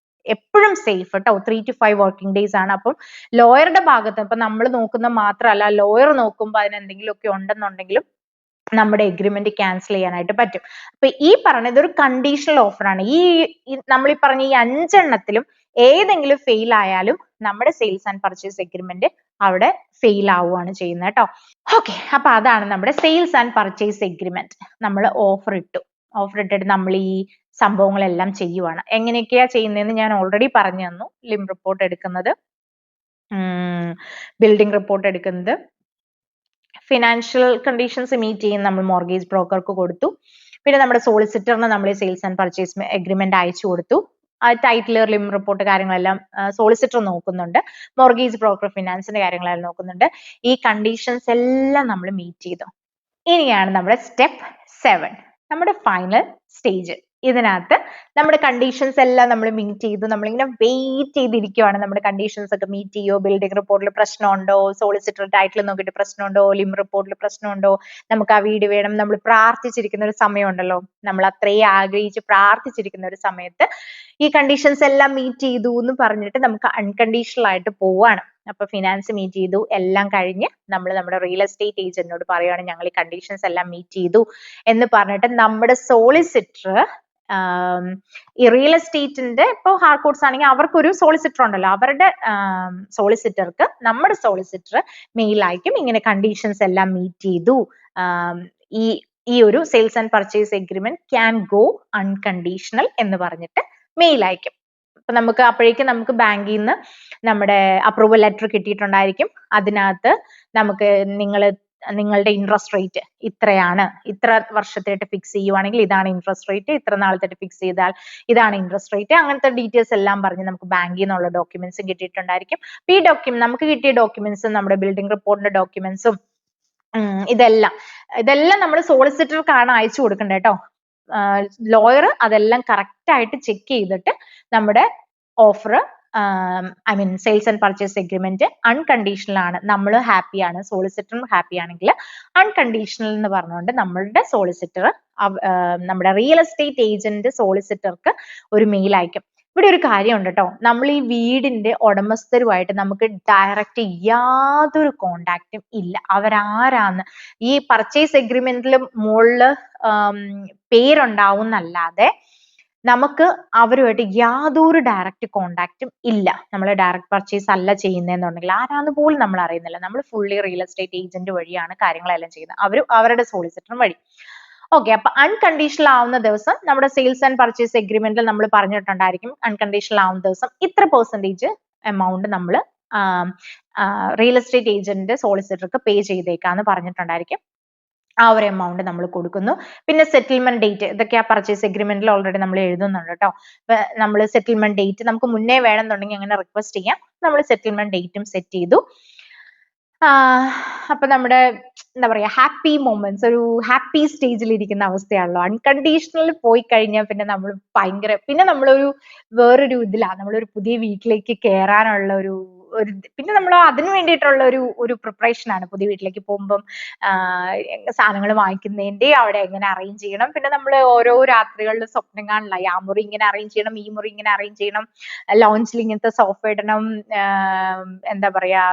എപ്പോഴും സേഫ് കേട്ടോ. 3 to 5 വർക്കിംഗ് ഡേയ്സ് ആണ്. അപ്പം ലോയറുടെ ഭാഗത്ത് ഇപ്പൊ നമ്മൾ നോക്കുന്ന മാത്രമല്ല, ലോയർ നോക്കുമ്പോൾ അതിന് എന്തെങ്കിലുമൊക്കെ ഉണ്ടെന്നുണ്ടെങ്കിലും നമ്മുടെ എഗ്രിമെന്റ് ക്യാൻസൽ ചെയ്യാനായിട്ട് പറ്റും. അപ്പൊ ഈ പറഞ്ഞത് ഒരു കണ്ടീഷണൽ ഓഫറാണ്. നമ്മൾ ഈ പറഞ്ഞ ഈ 5 എണ്ണത്തിലും ഏതെങ്കിലും ഫെയിൽ ആയാലും നമ്മുടെ സെയിൽസ് ആൻഡ് പർച്ചേസ് എഗ്രിമെന്റ് അവിടെ ഫെയിൽ ആവുകയാണ് ചെയ്യുന്നത് കേട്ടോ. ഓക്കെ, അപ്പൊ അതാണ് നമ്മുടെ സെയിൽസ് ആൻഡ് പർച്ചേസ് എഗ്രിമെന്റ്. നമ്മൾ ഓഫർ ഇട്ടിട്ട് നമ്മൾ ഈ സംഭവങ്ങളെല്ലാം ചെയ്യുവാണ്. എങ്ങനെയൊക്കെയാ ചെയ്യുന്നതെന്ന് ഞാൻ ഓൾറെഡി പറഞ്ഞു തന്നു. ലിം റിപ്പോർട്ട് എടുക്കുന്നത്, ബിൽഡിംഗ് റിപ്പോർട്ട് എടുക്കുന്നത്, ഫിനാൻഷ്യൽ കണ്ടീഷൻസ് മീറ്റ് ചെയ്യും നമ്മൾ മോർഗേജ് ബ്രോക്കർക്ക് കൊടുത്തു. പിന്നെ നമ്മുടെ സോളിസിറ്ററിന് നമ്മൾ സെയിൽസ് ആൻഡ് പർച്ചേസ് എഗ്രിമെന്റ് അയച്ചു കൊടുത്തു. ആ ടൈറ്റിൽ, ലിം റിപ്പോർട്ട് കാര്യങ്ങളെല്ലാം സോളിസിറ്റർ നോക്കുന്നുണ്ട്. മോർഗേജ് ബ്രോക്കർ ഫിനാൻസിന്റെ കാര്യങ്ങളെല്ലാം നോക്കുന്നുണ്ട്. ഈ കണ്ടീഷൻസ് എല്ലാം നമ്മൾ മീറ്റ് ചെയ്തു. ഇനിയാണ് നമ്മുടെ സ്റ്റെപ്പ് 7, നമ്മുടെ ഫൈനൽ സ്റ്റേജ്. ഇതിനകത്ത് നമ്മുടെ കണ്ടീഷൻസ് എല്ലാം നമ്മൾ മീറ്റ് ചെയ്തു. നമ്മളിങ്ങനെ വെയിറ്റ് ചെയ്തിരിക്കുവാണ് നമ്മുടെ കണ്ടീഷൻസ് ഒക്കെ മീറ്റ് ചെയ്യോ, ബിൽഡിംഗ് റിപ്പോർട്ടിൽ പ്രശ്നമുണ്ടോ, സോളിസിറ്റർ ടൈറ്റിൽ നോക്കിയിട്ട് പ്രശ്നമുണ്ടോ, ലിം റിപ്പോർട്ടിൽ പ്രശ്നമുണ്ടോ, നമുക്ക് ആ വീട് വേണം, നമ്മൾ പ്രാർത്ഥിച്ചിരിക്കുന്ന ഒരു സമയമുണ്ടല്ലോ, നമ്മൾ അത്രയും ആഗ്രഹിച്ച് പ്രാർത്ഥിച്ചിരിക്കുന്ന ഒരു സമയത്ത് ഈ കണ്ടീഷൻസ് എല്ലാം മീറ്റ് ചെയ്തു എന്ന് പറഞ്ഞിട്ട് നമുക്ക് അൺകണ്ടീഷണൽ ആയിട്ട് പോവാണ്. അപ്പൊ ഫിനാൻസ് മീറ്റ് ചെയ്തു, എല്ലാം കഴിഞ്ഞ് നമ്മൾ നമ്മുടെ റിയൽ എസ്റ്റേറ്റ് ഏജന്റിനോട് പറയുകയാണ് ഞങ്ങൾ ഈ കണ്ടീഷൻസ് എല്ലാം മീറ്റ് ചെയ്തു എന്ന് പറഞ്ഞിട്ട് നമ്മുടെ സോളിസിറ്റർ, ഈ റിയൽ എസ്റ്റേറ്റിന്റെ ഇപ്പോൾ ഹാർഡ് ആണെങ്കിൽ അവർക്കൊരു സോളിസിറ്റർ ഉണ്ടല്ലോ, അവരുടെ സോളിസിറ്റർക്ക് നമ്മുടെ സോളിസിറ്റർ മെയിൽ അയക്കും, ഇങ്ങനെ കണ്ടീഷൻസ് എല്ലാം മീറ്റ് ചെയ്തു, ഈ ഒരു sales and purchase agreement can go unconditional എന്ന് പറഞ്ഞിട്ട് മെയിൽ അയക്കും. അപ്പൊ നമുക്ക് അപ്പോഴേക്കും നമുക്ക് ബാങ്കിൽ നിന്ന് നമ്മുടെ അപ്രൂവൽ ലെറ്റർ കിട്ടിയിട്ടുണ്ടായിരിക്കും. അതിനകത്ത് നമുക്ക് നിങ്ങളുടെ ഇൻട്രസ്റ്റ് റേറ്റ് ഇത്രയാണ്, ഇത്ര വർഷത്തേട്ട് ഫിക്സ് ചെയ്യുവാണെങ്കിൽ ഇതാണ് ഇൻട്രസ്റ്റ് റേറ്റ്, ഇത്ര നാളത്തേട്ട് ഫിക്സ് ചെയ്താൽ ഇതാണ് ഇൻട്രസ്റ്റ് റേറ്റ്, അങ്ങനത്തെ ഡീറ്റെയിൽസ് എല്ലാം പറഞ്ഞ് നമുക്ക് ബാങ്കിൽ നിന്നുള്ള ഡോക്യുമെന്റ്സും കിട്ടിയിട്ടുണ്ടായിരിക്കും. അപ്പൊ ഈ നമുക്ക് കിട്ടിയ ഡോക്യുമെന്റ്സും നമ്മുടെ ബിൽഡിംഗ് റിപ്പോർട്ടിന്റെ ഡോക്യുമെന്റ്സും ഇതെല്ലാം നമ്മൾ സോളിസിറ്റർക്കാണ് അയച്ചു കൊടുക്കേണ്ടത് കേട്ടോ. ലോയർ അതെല്ലാം കറക്റ്റ് ആയിട്ട് ചെക്ക് ചെയ്തിട്ട് നമ്മുടെ offer, I mean sales and purchase agreement unconditional ആണ്, നമ്മൾ ഹാപ്പിയാണ്, സോളിസിറ്ററും ഹാപ്പി ആണെങ്കിൽ അൺകണ്ടീഷണൽ എന്ന് പറഞ്ഞുകൊണ്ട് നമ്മളുടെ സോളിസിറ്റർ നമ്മുടെ റിയൽ എസ്റ്റേറ്റ് ഏജന്റ് സോളിസിറ്റർക്ക് ഒരു മെയിൽ അയക്കും. ഇവിടെ ഒരു കാര്യമുണ്ട് കേട്ടോ, നമ്മൾ ഈ വീടിന്റെ ഉടമസ്ഥരുമായിട്ട് നമുക്ക് ഡയറക്റ്റ് യാതൊരു കോണ്ടാക്റ്റും ഇല്ല. അവരാരാന്ന് ഈ പർച്ചേസ് എഗ്രിമെന്റിൽ മുകളില് പേരുണ്ടാവുന്നല്ലാതെ നമുക്ക് അവരുമായിട്ട് യാതൊരു ഡയറക്റ്റ് കോണ്ടാക്റ്റും ഇല്ല. നമ്മൾ ഡയറക്റ്റ് പർച്ചേസ് അല്ല ചെയ്യുന്നതെന്നുണ്ടെങ്കിൽ ആരാന്ന് പോലും നമ്മൾ അറിയുന്നില്ല. നമ്മൾ ഫുള്ളി റിയൽ എസ്റ്റേറ്റ് ഏജന്റ് വഴിയാണ് കാര്യങ്ങളെല്ലാം ചെയ്യുന്നത്, അവരുടെ സോളിസിറ്റർ വഴി. ഓക്കെ, അപ്പൊ അൺകണ്ടീഷണൽ ആവുന്ന ദിവസം നമ്മുടെ സെയിൽസ് ആൻഡ് പർച്ചേസ് എഗ്രിമെന്റിൽ നമ്മൾ പറഞ്ഞിട്ടുണ്ടായിരിക്കും അൺകണ്ടീഷണൽ ആവുന്ന ദിവസം ഇത്ര പെർസെന്റേജ് എമൗണ്ട് നമ്മൾ റിയൽ എസ്റ്റേറ്റ് ഏജന്റ് സോളിസിറ്റർക്ക് പേ ചെയ്തേക്കാന്ന് പറഞ്ഞിട്ടുണ്ടായിരിക്കും. ആ ഒരു എമൗണ്ട് നമ്മൾ കൊടുക്കുന്നു. പിന്നെ സെറ്റിൽമെന്റ് ഡേറ്റ്, ഇതൊക്കെ ആ പർച്ചേസ് എഗ്രിമെന്റിൽ ഓൾറെഡി നമ്മൾ എഴുതുന്നുണ്ട് കേട്ടോ. നമ്മൾ സെറ്റിൽമെന്റ് ഡേറ്റ് നമുക്ക് മുന്നേ വേണമെന്നുണ്ടെങ്കിൽ അങ്ങനെ റിക്വസ്റ്റ് ചെയ്യാം. നമ്മൾ സെറ്റിൽമെന്റ് ഡേറ്റും സെറ്റ് ചെയ്തു. അപ്പൊ നമ്മുടെ എന്താ പറയാ ഹാപ്പി മൊമെന്റ്സ്, ഒരു ഹാപ്പി സ്റ്റേജിൽ ഇരിക്കുന്ന അവസ്ഥയാണല്ലോ. അൺകണ്ടീഷണൽ പോയി കഴിഞ്ഞാൽ പിന്നെ നമ്മൾ ഭയങ്കര, പിന്നെ നമ്മളൊരു വേറൊരു ഇതിലാ, നമ്മളൊരു പുതിയ വീട്ടിലേക്ക് കയറാനുള്ള പിന്നെ നമ്മൾ അതിന് വേണ്ടിയിട്ടുള്ള ഒരു പ്രിപ്പറേഷൻ ആണ്. പുതിയ വീട്ടിലേക്ക് പോകുമ്പം സാധനങ്ങൾ വാങ്ങിക്കുന്നതിന്റെ അവിടെ എങ്ങനെ അറേഞ്ച് ചെയ്യണം, പിന്നെ നമ്മൾ ഓരോ രാത്രികളിൽ സ്വപ്നം കാണില്ല, ആ മുറി ഇങ്ങനെ അറേഞ്ച് ചെയ്യണം, ഈ മുറി ഇങ്ങനെ അറേഞ്ച് ചെയ്യണം, ലോഞ്ചിൽ ഇങ്ങനത്തെ സോഫ ഇടണം, എന്താ പറയാ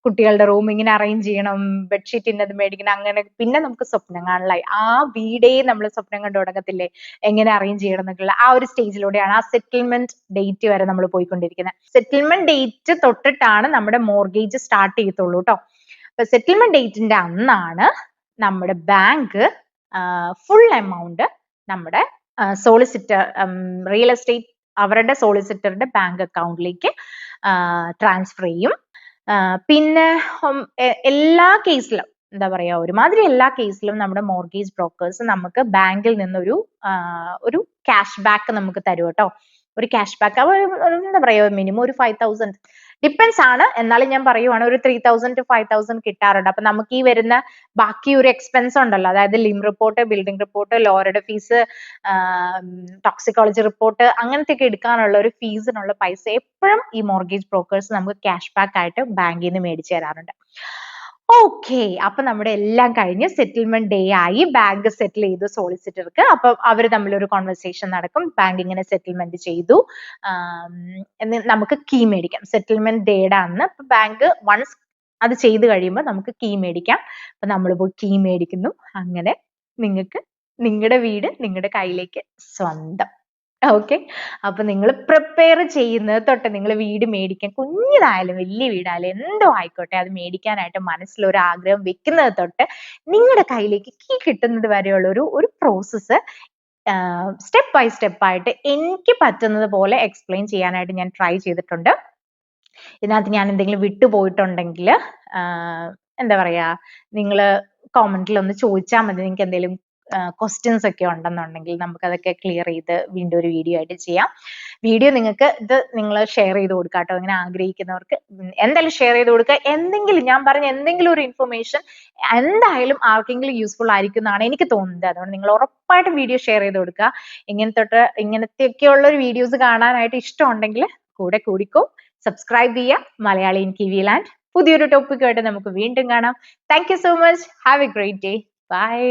കുട്ടികളുടെ റൂം ഇങ്ങനെ അറേഞ്ച് ചെയ്യണം, ബെഡ്ഷീറ്റ് ഇന്നത് മേടിക്കണം, അങ്ങനെ പിന്നെ നമുക്ക് സ്വപ്നം കാണലായി. ആ വീടേ നമ്മൾ സ്വപ്നം കണ്ടു തുടങ്ങത്തില്ലേ, എങ്ങനെ അറേഞ്ച് ചെയ്യണം എന്നൊക്കെയുള്ള ആ ഒരു സ്റ്റേജിലൂടെയാണ് ആ സെറ്റിൽമെന്റ് ഡേറ്റ് വരെ നമ്മൾ പോയിക്കൊണ്ടിരിക്കുന്നത്. സെറ്റിൽമെന്റ് ഡേറ്റ് തൊട്ടിട്ടാണ് നമ്മുടെ മോർഗേജ് സ്റ്റാർട്ട് ചെയ്യത്തുള്ളൂ കേട്ടോ. അപ്പൊ സെറ്റിൽമെന്റ് ഡേറ്റിന്റെ അന്നാണ് നമ്മുടെ ബാങ്ക് ഫുൾ എമൗണ്ട് നമ്മുടെ സോളിസിറ്റർ, റിയൽ എസ്റ്റേറ്റ് അവരുടെ സോളിസിറ്ററിന്റെ ബാങ്ക് അക്കൗണ്ടിലേക്ക് ട്രാൻസ്ഫർ ചെയ്യും. പിന്നെ എല്ലാ കേസിലും എന്താ പറയാ, ഒരുമാതിരി എല്ലാ കേസിലും നമ്മുടെ മോർഗേജ് ബ്രോക്കേഴ്സ് നമുക്ക് ബാങ്കിൽ നിന്നൊരു ഒരു ക്യാഷ് ബാക്ക് നമുക്ക് തരും കേട്ടോ. ഒരു ക്യാഷ് ബാക്ക് എന്താ പറയാ, മിനിമം ഒരു 5,000 ഡിപ്പെൻസ് ആണ്, എന്നാലും ഞാൻ പറയുവാണ് ഒരു 3,000 to 5,000 കിട്ടാറുണ്ട്. അപ്പൊ നമുക്ക് ഈ വരുന്ന ബാക്കി ഒരു എക്സ്പെൻസ് ഉണ്ടല്ലോ, അതായത് ലിം റിപ്പോർട്ട്, ബിൽഡിംഗ് റിപ്പോർട്ട്, ലോയറുടെ ഫീസ്, ടോക്സിക്കോളജി റിപ്പോർട്ട്, അങ്ങനത്തെ ഒക്കെ എടുക്കാനുള്ള ഒരു ഫീസിനുള്ള പൈസ എപ്പോഴും ഈ മോർഗേജ് ബ്രോക്കേഴ്സ് നമുക്ക് ക്യാഷ് ബാക്ക് ആയിട്ട് ബാങ്കിൽ നിന്ന് മേടിച്ചു തരാറുണ്ട്. ഓക്കെ, അപ്പൊ നമ്മുടെ എല്ലാം കഴിഞ്ഞ് സെറ്റിൽമെന്റ് ഡേ ആയി, ബാങ്ക് സെറ്റിൽ ചെയ്തു സോളിസിറ്റർക്ക്. അപ്പൊ അവർ തമ്മിൽ ഒരു കോൺവെർസേഷൻ നടക്കും, ബാങ്ക് ഇങ്ങനെ സെറ്റിൽമെന്റ് ചെയ്തു, നമുക്ക് കീ മേടിക്കാം സെറ്റിൽമെന്റ് ഡേയുടെ അന്ന്. അപ്പൊ ബാങ്ക് വൺസ് അത് ചെയ്ത് കഴിയുമ്പോൾ നമുക്ക് കീ മേടിക്കാം. അപ്പൊ നമ്മൾ പോയി കീ മേടിക്കുന്നു. അങ്ങനെ നിങ്ങൾക്ക് നിങ്ങളുടെ വീട് നിങ്ങളുടെ കയ്യിലേക്ക് സ്വന്തം. ഓക്കെ, അപ്പൊ നിങ്ങൾ പ്രിപ്പയർ ചെയ്യുന്നത് തൊട്ട്, നിങ്ങൾ വീട് മേടിക്കാൻ, കുഞ്ഞിതായാലും വലിയ വീടായാലും എന്തോ ആയിക്കോട്ടെ, അത് മേടിക്കാനായിട്ട് മനസ്സിലൊരു ആഗ്രഹം വെക്കുന്നത് തൊട്ട് നിങ്ങളുടെ കയ്യിലേക്ക് കീ കിട്ടുന്നത് വരെയുള്ള ഒരു പ്രോസസ്സ് സ്റ്റെപ്പ് ബൈ സ്റ്റെപ്പ് ആയിട്ട് എനിക്ക് പറ്റുന്നത് പോലെ എക്സ്പ്ലെയിൻ ചെയ്യാനായിട്ട് ഞാൻ ട്രൈ ചെയ്തിട്ടുണ്ട്. ഇതിനകത്ത് ഞാൻ എന്തെങ്കിലും വിട്ടുപോയിട്ടുണ്ടെങ്കിൽ എന്താ പറയാ, നിങ്ങൾ കോമന്റിൽ ഒന്ന് ചോദിച്ചാൽ മതി. നിങ്ങൾക്ക് എന്തെങ്കിലും ക്വസ്റ്റ്യൻസ് ഒക്കെ ഉണ്ടെന്നുണ്ടെങ്കിൽ നമുക്കതൊക്കെ ക്ലിയർ ചെയ്ത് വീണ്ടും ഒരു വീഡിയോ ആയിട്ട് ചെയ്യാം. വീഡിയോ നിങ്ങൾക്ക് നിങ്ങൾ ഷെയർ ചെയ്ത് കൊടുക്കുക കേട്ടോ. ഇങ്ങനെ ആഗ്രഹിക്കുന്നവർക്ക് എന്തായാലും ഷെയർ ചെയ്ത് കൊടുക്കുക. എന്തെങ്കിലും ഞാൻ പറഞ്ഞ എന്തെങ്കിലും ഒരു ഇൻഫർമേഷൻ എന്തായാലും ആർക്കെങ്കിലും യൂസ്ഫുൾ ആയിരിക്കും എന്നാണ് എനിക്ക് തോന്നുന്നത്. അതുകൊണ്ട് നിങ്ങൾ ഉറപ്പായിട്ടും വീഡിയോ ഷെയർ ചെയ്ത് കൊടുക്കുക. ഇങ്ങനത്തെയൊക്കെയുള്ള ഒരു വീഡിയോസ് കാണാനായിട്ട് ഇഷ്ടമുണ്ടെങ്കിൽ കൂടെ കൂടിക്കോ. സബ്സ്ക്രൈബ് ചെയ്യുക. Malayali in kiwi land. പുതിയൊരു ടോപ്പിക്കുമായിട്ട് നമുക്ക് വീണ്ടും കാണാം. Thank you so much. Have a great day. By.